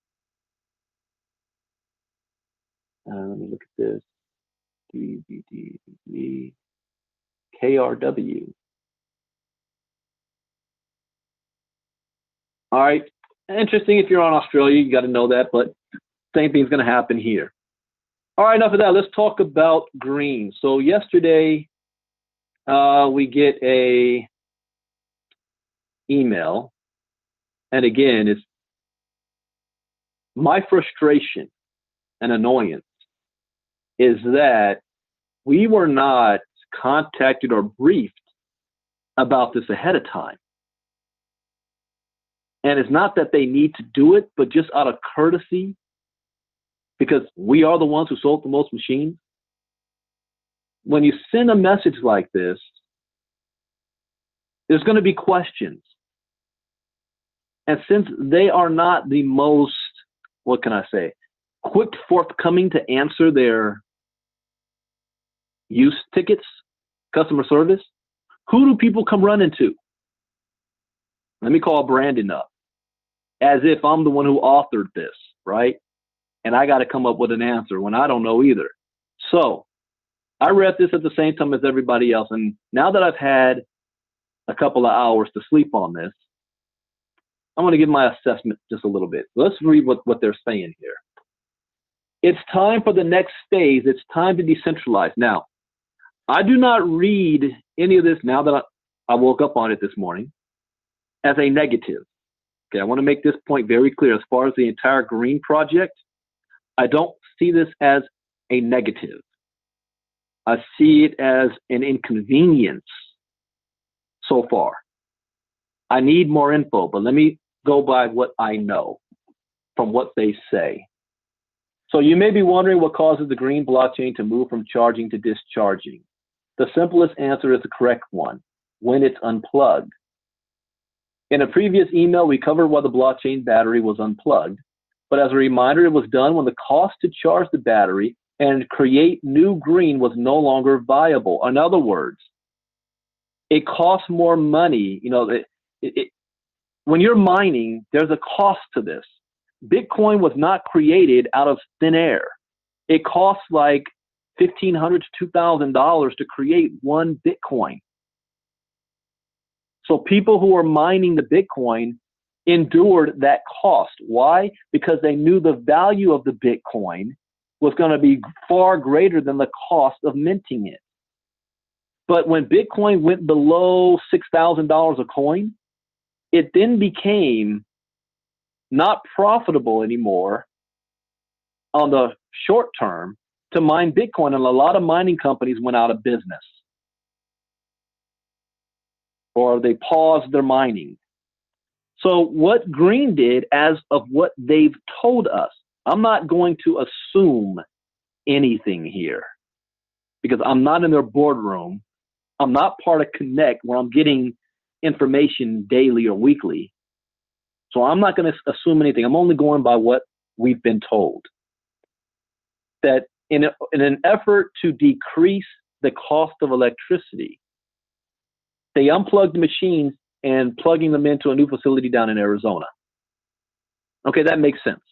Let me look at this. KRW. All right. Interesting if you're on Australia, you got to know that, but same thing's going to happen here. All right, enough of that. Let's talk about green. So yesterday, we get a email. And again, it's my frustration and annoyance is that we were not contacted or briefed about this ahead of time. And it's not that they need to do it, but just out of courtesy, because we are the ones who sold the most machines. When you send a message like this, there's going to be questions. And since they are not the most, what can I say, quick forthcoming to answer their use tickets, customer service, who do people come running to? Let me call Brandon up, as if I'm the one who authored this, right? And I got to come up with an answer when I don't know either. So I read this at the same time as everybody else. And now that I've had a couple of hours to sleep on this, I'm going to give my assessment just a little bit. Let's read what they're saying here. It's time for the next phase. It's time to decentralize. Now, I do not read any of this now that I woke up on it this morning as a negative. Okay, I want to make this point very clear. As far as the entire green project, I don't see this as a negative. I see it as an inconvenience so far. I need more info, but let me go by what I know from what they say. So you may be wondering what causes the green blockchain to move from charging to discharging. The simplest answer is the correct one: when it's unplugged. In a previous email, we covered why the blockchain battery was unplugged. But as a reminder, it was done when the cost to charge the battery and create new green was no longer viable. In other words, it costs more money. You know, when you're mining, there's a cost to this. Bitcoin was not created out of thin air. It costs like $1,500 to $2,000 to create one Bitcoin. So people who are mining the Bitcoin endured that cost. Why? Because they knew the value of the Bitcoin was going to be far greater than the cost of minting it. But when Bitcoin went below $6,000 a coin, it then became not profitable anymore on the short term to mine Bitcoin, and a lot of mining companies went out of business, or they paused their mining. So what green did, as of what they've told us, I'm not going to assume anything here because I'm not in their boardroom. I'm not part of Connect where I'm getting information daily or weekly. So I'm not going to assume anything. I'm only going by what we've been told. That in an effort to decrease the cost of electricity, they unplugged the machines and plugging them into a new facility down in Arizona. Okay, that makes sense.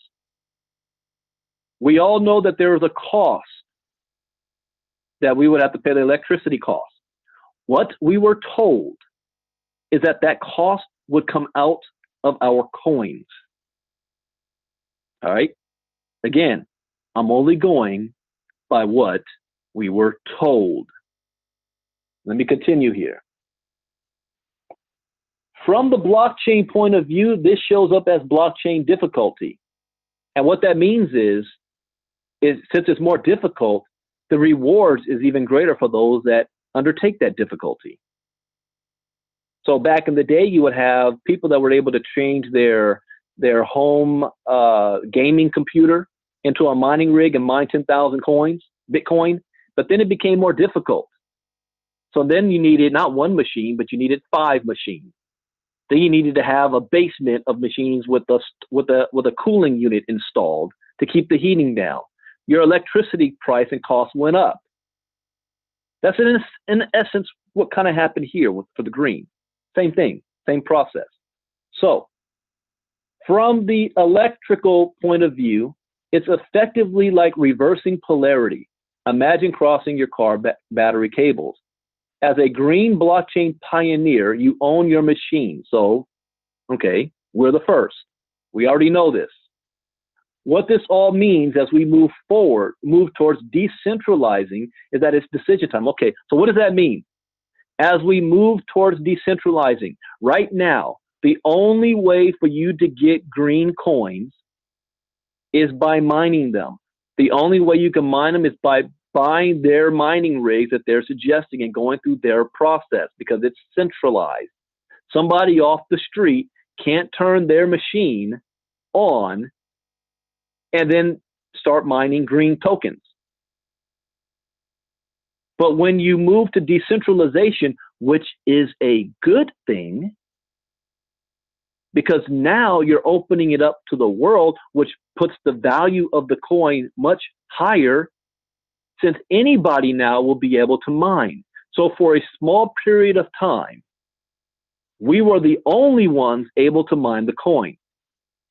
We all know that there is a cost that we would have to pay, the electricity cost. What we were told is that that cost would come out of our coins. All right? Again, I'm only going by what we were told. Let me continue here. From the blockchain point of view, this shows up as blockchain difficulty. And what that means is since it's more difficult, the rewards is even greater for those that undertake that difficulty. So back in the day, you would have people that were able to change their home gaming computer into a mining rig and mine 10,000 coins, Bitcoin, But then it became more difficult. So then you needed not one machine, but you needed 5 machines. Then you needed to have a basement of machines with a cooling unit installed to keep the heating down. Your electricity price and cost went up. That's in essence what kind of happened here for the green. Same thing, same process. So from the electrical point of view, it's effectively like reversing polarity. Imagine crossing your car battery cables. As a green blockchain pioneer, you own your machine. So, okay, we're the first. We already know this. What this all means as we move towards decentralizing, is that it's decision time. Okay, so what does that mean? As we move towards decentralizing, right now, the only way for you to get green coins is by mining them. The only way you can mine them is by buying their mining rigs that they're suggesting and going through their process, because it's centralized. Somebody off the street can't turn their machine on and then start mining green tokens. But when you move to decentralization, which is a good thing, because now you're opening it up to the world, which puts the value of the coin much higher, since anybody now will be able to mine. So for a small period of time, we were the only ones able to mine the coin.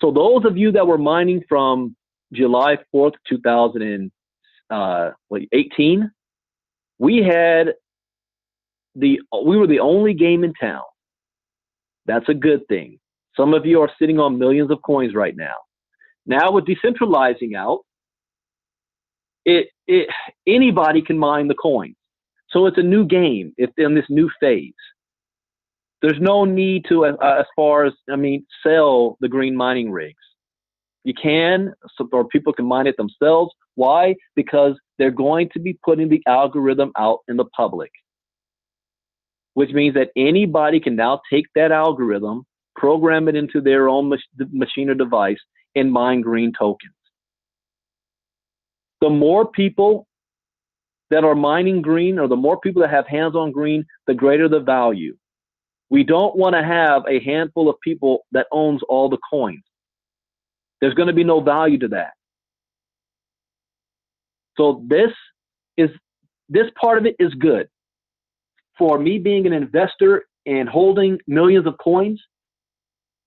So those of you that were mining from July 4th, 2018, we were the only game in town. That's a good thing. Some of you are sitting on millions of coins right now. Now with decentralizing out, anybody can mine the coins. So it's a new game. It's in this new phase. There's no need to, sell the green mining rigs. You can, or people can mine it themselves. Why? Because they're going to be putting the algorithm out in the public, which means that anybody can now take that algorithm, program it into their own machine or device, and mine green tokens. The more people that are mining green, or the more people that have hands on green, the greater the value. We don't want to have a handful of people that owns all the coins. There's going to be no value to that. So this part of it is good. For me being an investor and holding millions of coins,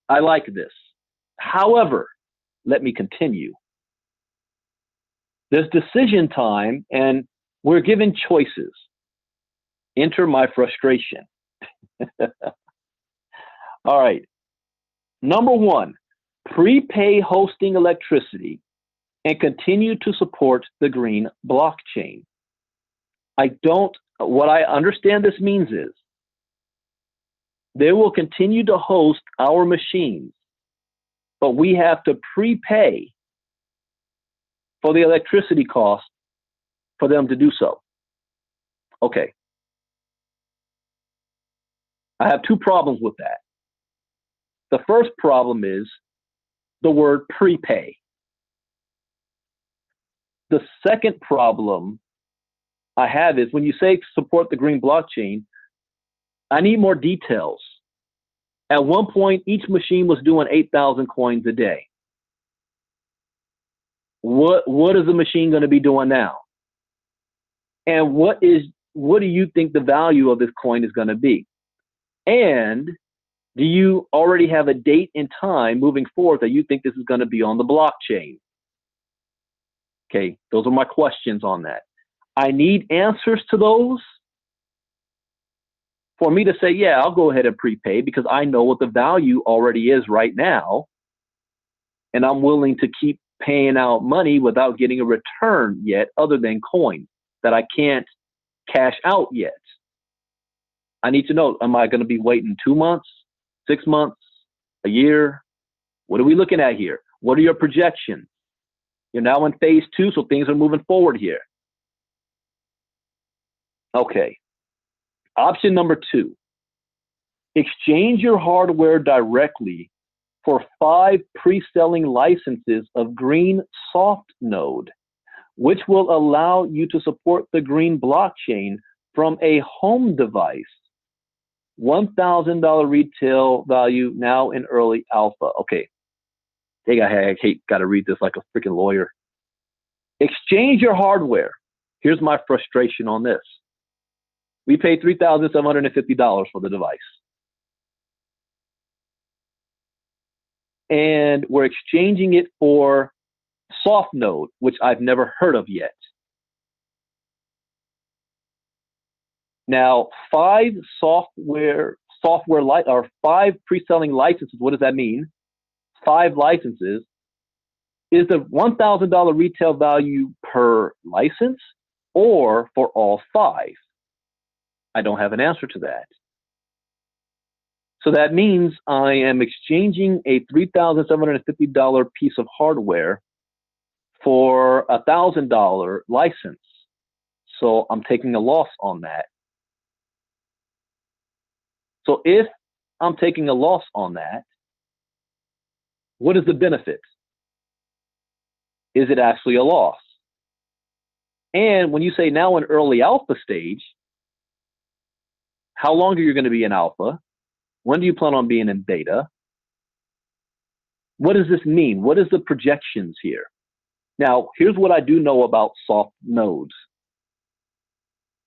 I like this. However, let me continue. There's decision time, and we're given choices. Enter my frustration. All right. Number 1, prepay hosting electricity and continue to support the green blockchain. What I understand this means is they will continue to host our machines, but we have to prepay for the electricity cost for them to do so. Okay. I have 2 problems with that. The first problem is the word prepay. The second problem I have is when you say support the green blockchain, I need more details. At one point, each machine was doing 8,000 coins a day. What is the machine going to be doing now? And what do you think the value of this coin is going to be? And do you already have a date and time moving forward that you think this is going to be on the blockchain? Okay, those are my questions on that. I need answers to those for me to say, yeah, I'll go ahead and prepay, because I know what the value already is right now, and I'm willing to keep paying out money without getting a return yet, other than coins that I can't cash out yet. I need to know, am I going to be waiting 2 months, 6 months, a year? What are we looking at here? What are your projections? You're now in phase 2, so things are moving forward here. Okay. Option number 2, exchange your hardware directly for 5 pre-selling licenses of green soft node, which will allow you to support the green blockchain from a home device. $1,000 retail value, now in early alpha. Okay, I got to read this like a freaking lawyer. Exchange your hardware. Here's my frustration on this. We paid $3,750 for the device. And we're exchanging it for soft node, which I've never heard of yet. Now, 5 pre-selling licenses. What does that mean? 5 licenses. Is the $1,000 retail value per license or for all 5? I don't have an answer to that. So that means I am exchanging a $3,750 piece of hardware for a $1,000 license. So I'm taking a loss on that. So if I'm taking a loss on that, what is the benefit? Is it actually a loss? And when you say now in early alpha stage, how long are you going to be in alpha? When do you plan on being in beta? What does this mean? What is the projections here? Now, here's what I do know about soft nodes.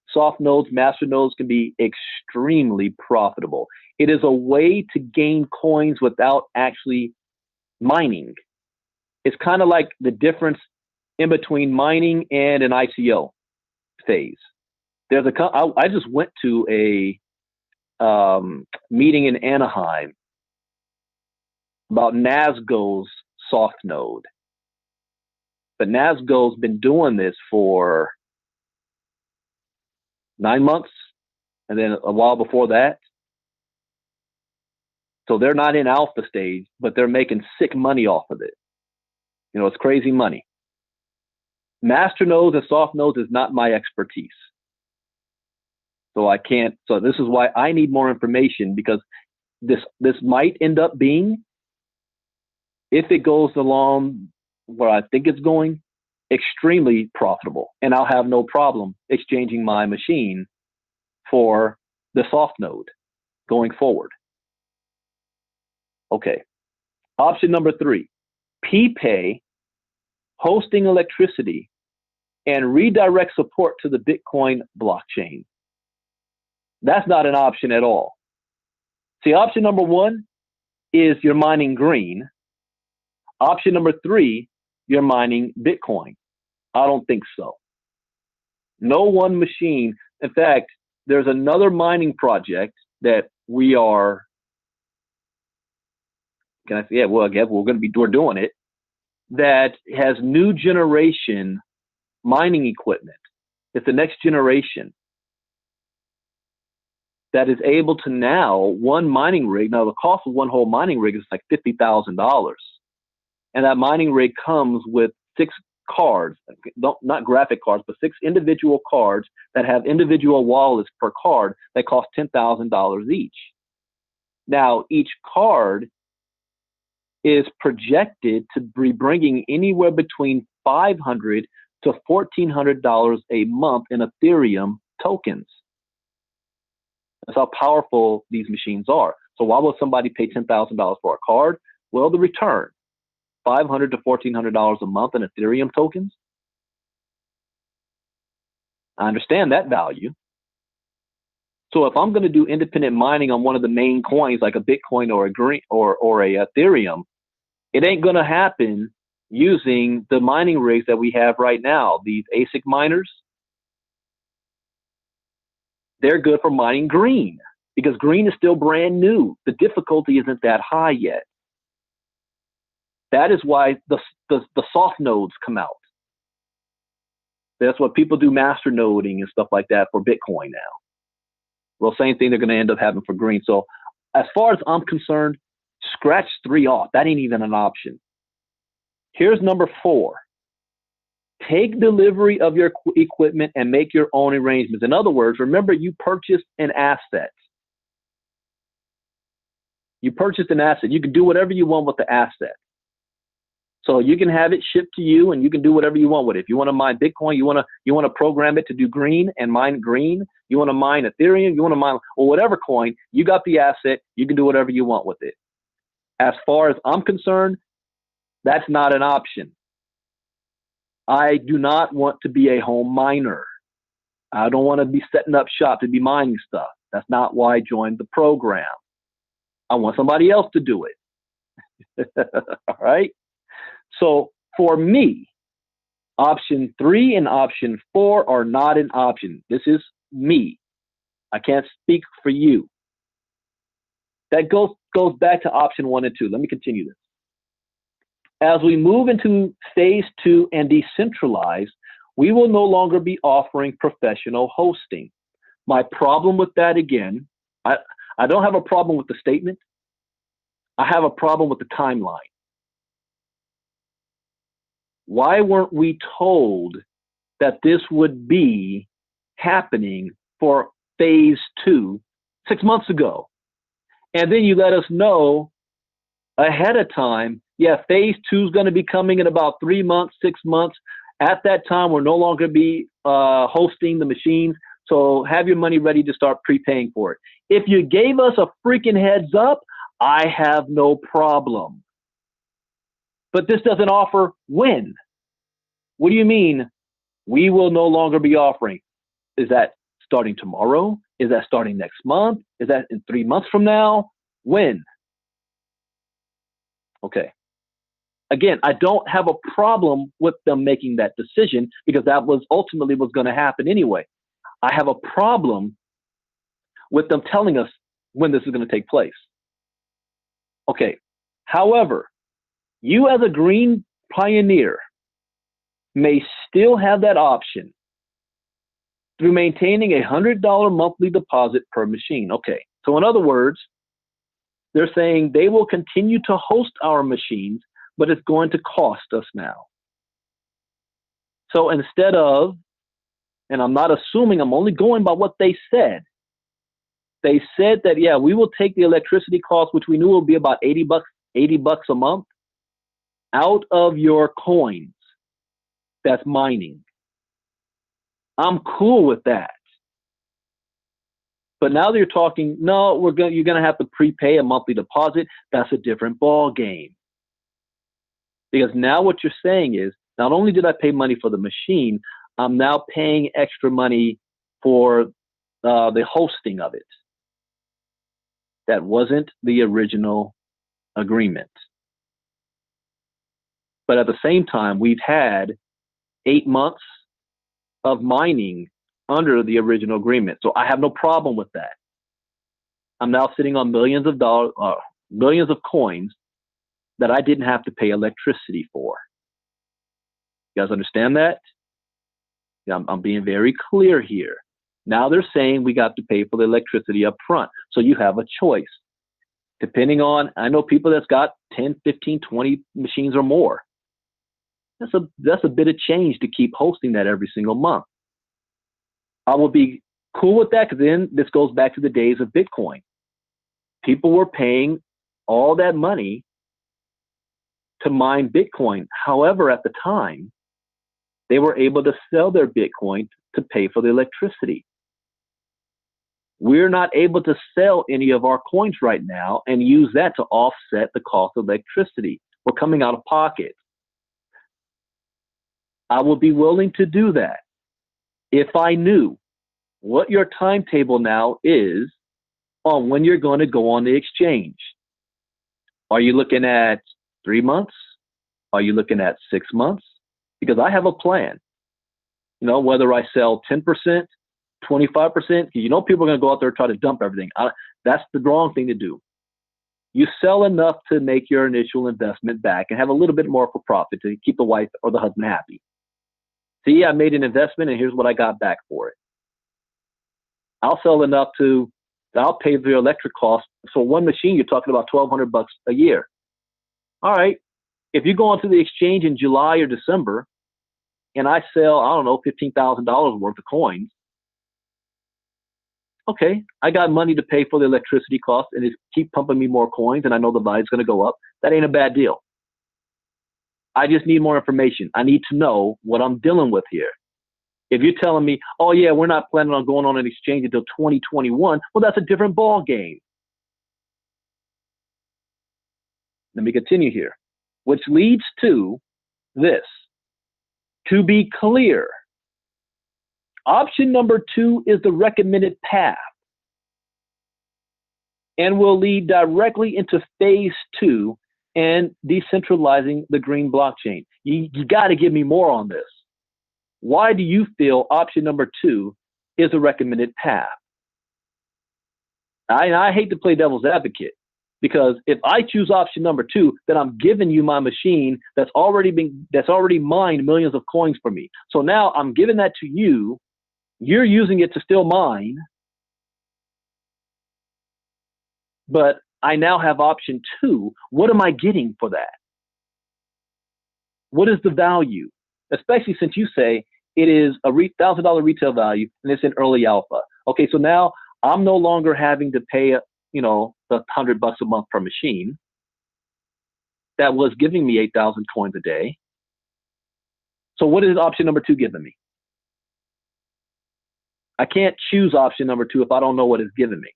Soft nodes, master nodes can be extremely profitable. It is a way to gain coins without actually mining. It's kind of like the difference in between mining and an ICO phase. I just went to a meeting in Anaheim about Nasgo's soft node. But Nasgo's been doing this for 9 months, and then a while before that. So they're not in alpha stage, but they're making sick money off of it. You know, it's crazy money. Master nodes and soft nodes is not my expertise. So I can't, so this is why I need more information, because this might end up being, if it goes along where I think it's going, extremely profitable. And I'll have no problem exchanging my machine for the soft node going forward. Okay. Option number 3, PPay, hosting electricity, and redirect support to the Bitcoin blockchain. That's not an option at all. See, option number 1 is you're mining green. Option number 3, you're mining Bitcoin. I don't think so. No one machine. In fact, there's another mining project that we are, can I say, yeah, well, I guess we're doing it, that has new generation mining equipment. It's the next generation that is able to now, one mining rig, now the cost of one whole mining rig is like $50,000. And that mining rig comes with 6 cards, not graphic cards, but 6 individual cards that have individual wallets per card that cost $10,000 each. Now, each card is projected to be bringing anywhere between $500 to $1,400 a month in Ethereum tokens. That's how powerful these machines are. So why would somebody pay $10,000 for a card? Well, the return, $500 to $1,400 a month in Ethereum tokens. I understand that value. So if I'm going to do independent mining on one of the main coins, like a Bitcoin or a Ethereum, it ain't going to happen using the mining rigs that we have right now. These ASIC miners, they're good for mining green because green is still brand new. The difficulty isn't that high yet. That is why the soft nodes come out. That's what people do, master noding and stuff like that for Bitcoin now. Well, same thing they're going to end up having for green. So as far as I'm concerned, scratch 3 off. That ain't even an option. Here's number 4. Take delivery of your equipment and make your own arrangements. In other words, remember, you purchased an asset. You purchased an asset. You can do whatever you want with the asset. So you can have it shipped to you, and you can do whatever you want with it. If you want to mine Bitcoin, you want to program it to do green and mine green. You want to mine Ethereum, you want to mine or whatever coin. You got the asset. You can do whatever you want with it. As far as I'm concerned, that's not an option. I do not want to be a home miner. I don't want to be setting up shop to be mining stuff. That's not why I joined the program. I want somebody else to do it. All right. So for me, option 3 and option 4 are not an option. This is me. I can't speak for you. That goes back to option 1 and 2. Let me continue this. As we move into phase 2 and decentralize, we will no longer be offering professional hosting. My problem with that, again, I don't have a problem with the statement. I have a problem with the timeline. Why weren't we told that this would be happening for phase 2 6 months ago? And then you let us know ahead of time, yeah, phase 2 is going to be coming in about 3 months, 6 months. At that time, we're no longer be hosting the machines. So have your money ready to start prepaying for it. If you gave us a freaking heads up, I have no problem. But this doesn't offer when. What do you mean we will no longer be offering? Is that starting tomorrow? Is that starting next month? Is that in 3 months from now? When? Okay. Again, I don't have a problem with them making that decision because that was ultimately what's going to happen anyway. I have a problem with them telling us when this is going to take place. Okay. However, you as a green pioneer may still have that option through maintaining a $100 monthly deposit per machine. Okay. So in other words, they're saying they will continue to host our machines, but it's going to cost us now. So instead of, and I'm not assuming, I'm only going by what they said. They said that, yeah, we will take the electricity cost, which we knew would be about $80 a month, out of your coins that's mining. I'm cool with that. But now they're talking, no, you're going to have to prepay a monthly deposit. That's a different ball game. Because now what you're saying is, not only did I pay money for the machine, I'm now paying extra money for the hosting of it. That wasn't the original agreement. But at the same time, we've had 8 months of mining under the original agreement. So I have no problem with that. I'm now sitting on millions of coins that I didn't have to pay electricity for. You guys understand that? Yeah, I'm being very clear here. Now they're saying we got to pay for the electricity up front. So you have a choice. Depending on, I know people that's got 10, 15, 20 machines or more. That's a bit of change to keep hosting that every single month. I will be cool with that because then this goes back to the days of Bitcoin. People were paying all that money to mine Bitcoin. However, at the time, they were able to sell their Bitcoin to pay for the electricity. We're not able to sell any of our coins right now and use that to offset the cost of electricity. We're coming out of pocket. I would be willing to do that if I knew what your timetable now is on when you're going to go on the exchange. Are you looking at 3 months? Are you looking at 6 months? Because I have a plan. You know, whether I sell 10%, 25%, you know people are going to go out there and try to dump everything. That's the wrong thing to do. You sell enough to make your initial investment back and have a little bit more for profit to keep the wife or the husband happy. See, I made an investment and here's what I got back for it. I'll sell enough I'll pay the electric cost. So one machine, you're talking about $1,200 a year. All right. If you go onto the exchange in July or December and I sell, I don't know, $15,000 worth of coins, okay, I got money to pay for the electricity cost and it keep pumping me more coins and I know the value's going to go up. That ain't a bad deal. I just need more information. I need to know what I'm dealing with here. If you're telling me, oh yeah, we're not planning on going on an exchange until 2021, well, that's a different ball game. Let me continue here, which leads to this. To be clear, option number 2 is the recommended path and will lead directly into phase 2 and decentralizing the green blockchain. You got to give me more on this. Why do you feel option number 2 is a recommended path? I hate to play devil's advocate, because if I choose option number 2, then I'm giving you my machine that's already mined millions of coins for me. So now I'm giving that to you. You're using it to still mine, but I now have option 2. What am I getting for that? What is the value? Especially since you say it is a $1,000 retail value and it's in early alpha. Okay, so now I'm no longer having to pay, the $100 a month per machine that was giving me 8,000 coins a day. So what is option number 2 giving me? I can't choose option number 2 if I don't know what it's giving me.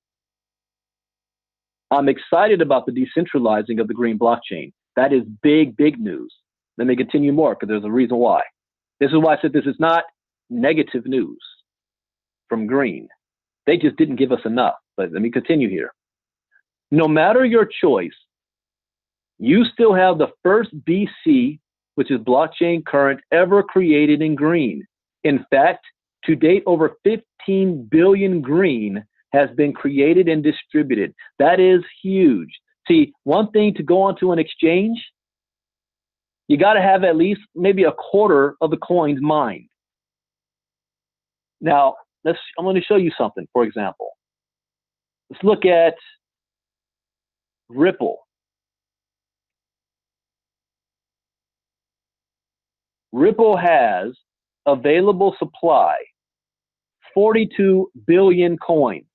I'm excited about the decentralizing of the green blockchain. That is big, big news. Let me continue more, because there's a reason why. This is why I said this is not negative news from green. They just didn't give us enough. But let me continue here. No matter your choice, you still have the first BC, which is blockchain current, ever created in green. In fact, to date, over 15 billion green has been created and distributed. That is huge. See, one thing to go onto an exchange, you got to have at least maybe a quarter of the coins mined. Now, I'm going to show you something, for example. Let's look at Ripple. Ripple has available supply, 42 billion coins.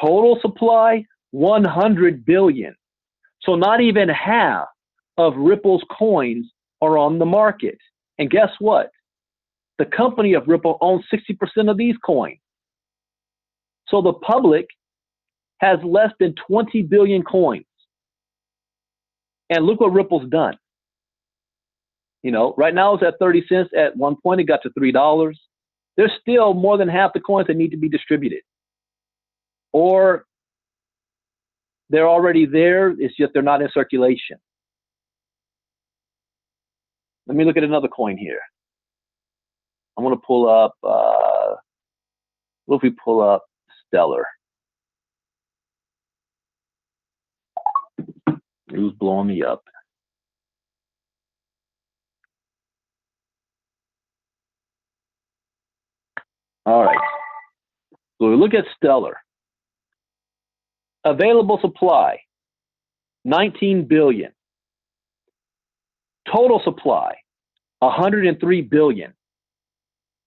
Total supply, 100 billion. So not even half of Ripple's coins are on the market. And guess what? The company of Ripple owns 60% of these coins. So the public has less than 20 billion coins. And look what Ripple's done. Right now it's at 30 cents. At one point, it got to $3. There's still more than half the coins that need to be distributed. Or they're already there. It's just they're not in circulation. Let me look at another coin here. I'm going to pull up, what if we pull up Stellar? It was blowing me up. All right. So we look at Stellar. Available supply, 19 billion. Total supply, 103 billion.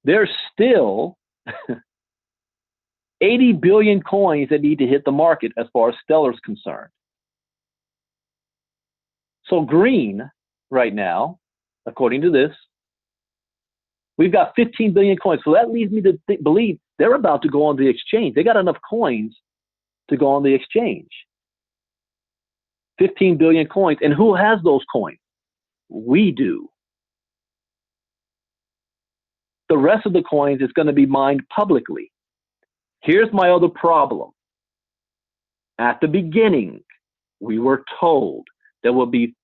There's still 80 billion coins that need to hit the market as far as Stellar is concerned. So green right now, according to this, we've got 15 billion coins. So that leads me to believe they're about to go on the exchange. They got enough coins to go on the exchange. 15 billion coins. And who has those coins? We do. The rest of the coins is going to be mined publicly. Here's my other problem. At the beginning, we were told there will be,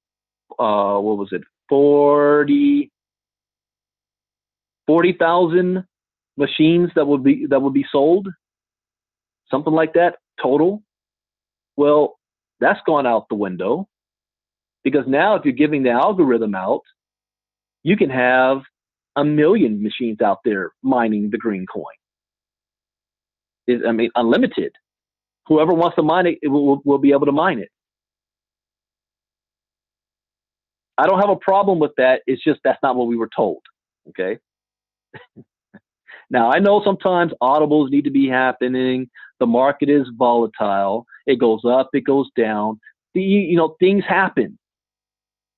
40,000 machines that will be sold, something like that total. Well, that's gone out the window, because now if you're giving the algorithm out, you can have 1 million machines out there mining the green coin. Unlimited. Whoever wants to mine it, will be able to mine it. I don't have a problem with that. It's just that's not what we were told. Okay. Now, I know sometimes audibles need to be happening. The market is volatile. It goes up, it goes down. Things happen.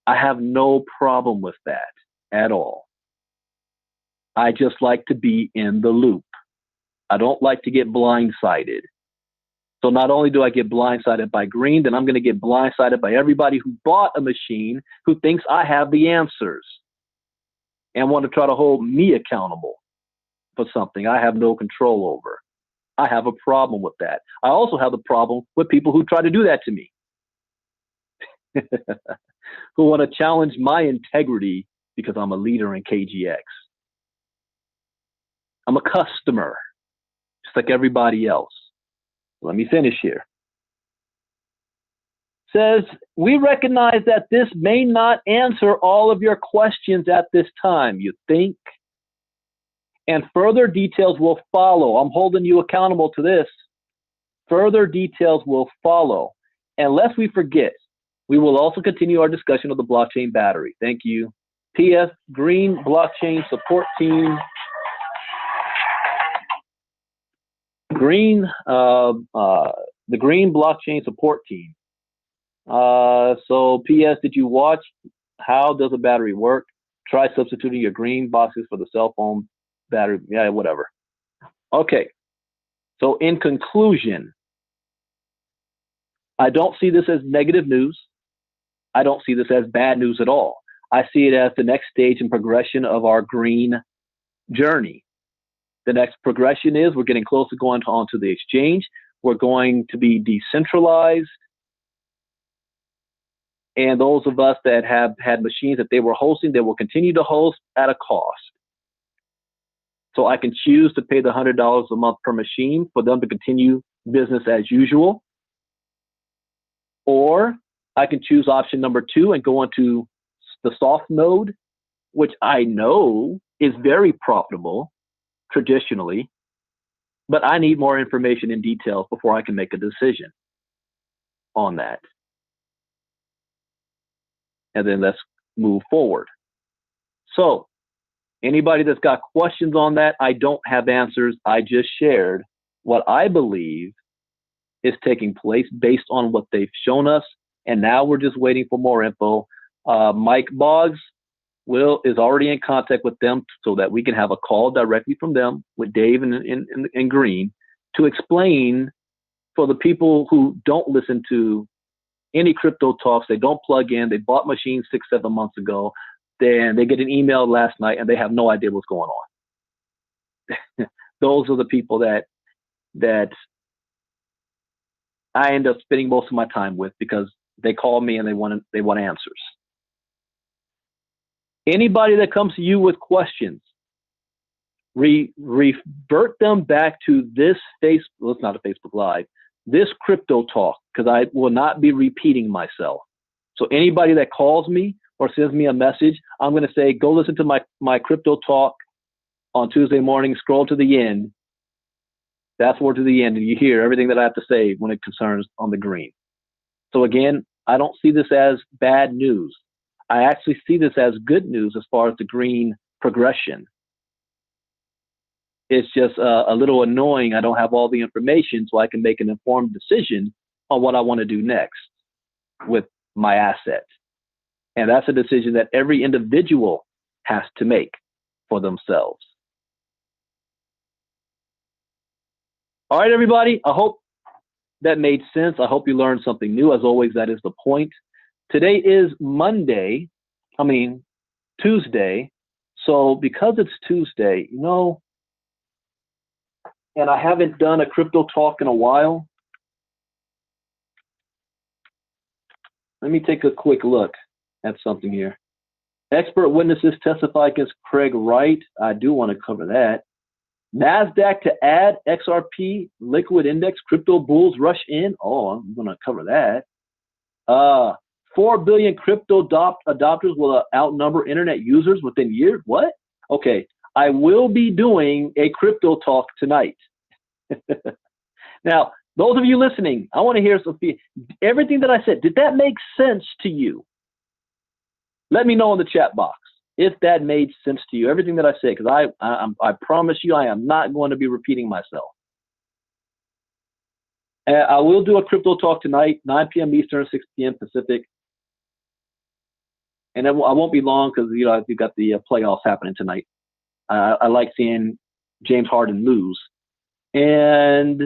I have no problem with that at all. I just like to be in the loop. I don't like to get blindsided. So not only do I get blindsided by green, then I'm going to get blindsided by everybody who bought a machine who thinks I have the answers and want to try to hold me accountable for something I have no control over. I have a problem with that. I also have the problem with people who try to do that to me, who want to challenge my integrity because I'm a leader in KGX. I'm a customer, just like everybody else. Let me finish here. Says, we recognize that this may not answer all of your questions at this time, you think, and further details will follow. I'm holding you accountable to this. Further details will follow. And lest we forget, we will also continue our discussion of the blockchain battery. Thank you. P.S. Green Blockchain Support Team. The Green Blockchain Support Team. So P.S. Did you watch How Does a Battery Work? Try substituting your green boxes for the cell phone battery. Yeah, whatever. Okay. So in conclusion, I don't see this as negative news. I don't see this as bad news at all. I see it as the next stage in progression of our green journey. The next progression is we're getting close to going onto the exchange. We're going to be decentralized. And those of us that have had machines that they were hosting, they will continue to host at a cost. So I can choose to pay the $100 a month per machine for them to continue business as usual. Or I can choose option number 2 and go into the soft mode, which I know is very profitable traditionally, but I need more information and details before I can make a decision on that. And then let's move forward. So anybody that's got questions on that, I don't have answers. I just shared what I believe is taking place based on what they've shown us. And now we're just waiting for more info. Mike Boggs is already in contact with them so that we can have a call directly from them with Dave and Green to explain for the people who don't listen to any crypto talks, they don't plug in, they bought machines 6-7 months ago, then they get an email last night and they have no idea what's going on. Those are the people that I end up spending most of my time with because they call me and they want answers. Anybody that comes to you with questions, revert them back to this it's not a Facebook Live, this crypto talk, because I will not be repeating myself. So anybody that calls me or sends me a message, I'm going to say, go listen to my crypto talk on Tuesday morning, scroll to the end. Fast forward to the end, and you hear everything that I have to say when it concerns on the green. So again, I don't see this as bad news. I actually see this as good news as far as the green progression. It's just a little annoying. I don't have all the information so I can make an informed decision on what I want to do next with my asset. And that's a decision that every individual has to make for themselves. All right, everybody. I hope that made sense. I hope you learned something new. As always, that is the point. Today is Tuesday. So because it's Tuesday, and I haven't done a crypto talk in a while, let me take a quick look at something here. Expert witnesses testify against Craig Wright. I do want to cover that. NASDAQ to add XRP liquid index, crypto bulls rush in. Oh, I'm going to cover that. 4 billion crypto adopters will outnumber internet users within years. What? Okay, I will be doing a crypto talk tonight. Now, those of you listening, I want to hear everything that I said. Did that make sense to you? Let me know in the chat box if that made sense to you, everything that I said, because I promise you I am not going to be repeating myself. I will do a crypto talk tonight, 9 p.m. Eastern, 6 p.m. Pacific. and I won't be long because you've got the playoffs happening tonight. I like seeing James Harden lose. And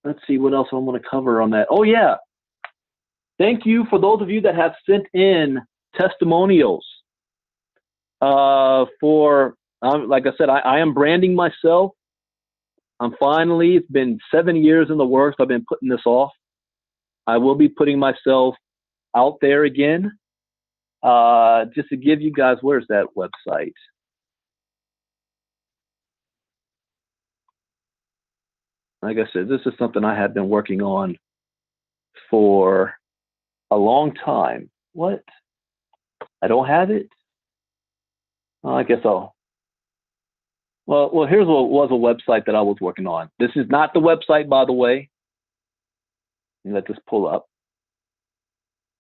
let's see what else I want to cover on that. Oh yeah, thank you for those of you that have sent in testimonials. Like I said, I am branding myself. It's been 7 years in the works. I've been putting this off. I will be putting myself out there again. Just to give you guys, where's that website? Like I said, this is something I have been working on for a long time. What? I don't have it? I guess I'll. Well, here's what was a website that I was working on. This is not the website, by the way. Let this pull up.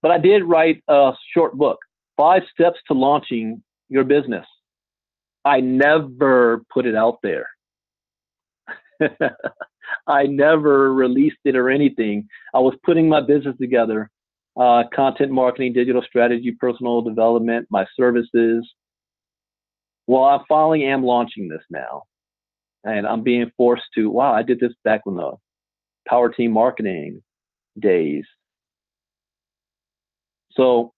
But I did write a short book, 5 Steps to Launching Your Business. I never put it out there. I never released it or anything. I was putting my business together, content marketing, digital strategy, personal development, my services. Well, I finally am launching this now. And I'm being forced to, wow, I did this back in the Power Team Marketing days. So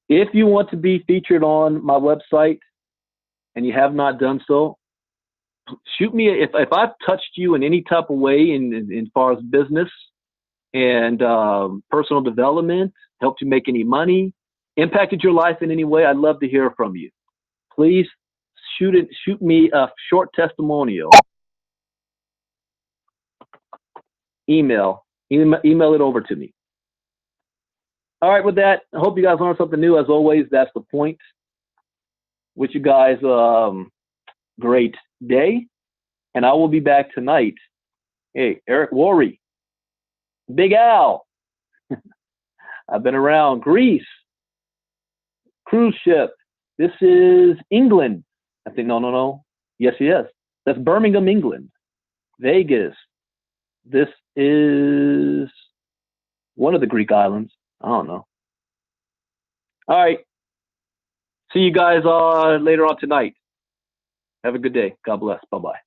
if you want to be featured on my website and you have not done so, shoot me. If I've touched you in any type of way in far as business and personal development, helped you make any money, impacted your life in any way, I'd love to hear from you. Please shoot me a short testimonial. Email it over to me. All right, with that, I hope you guys learned something new. As always, that's the point. Wish you guys great day, and I will be back tonight. Hey, Eric Worre, Big Al. I've been around. Greece, cruise ship. This is England. I think, no. Yes. That's Birmingham, England. Vegas. This is one of the Greek islands. I don't know. All right. See you guys later on tonight. Have a good day. God bless. Bye-bye.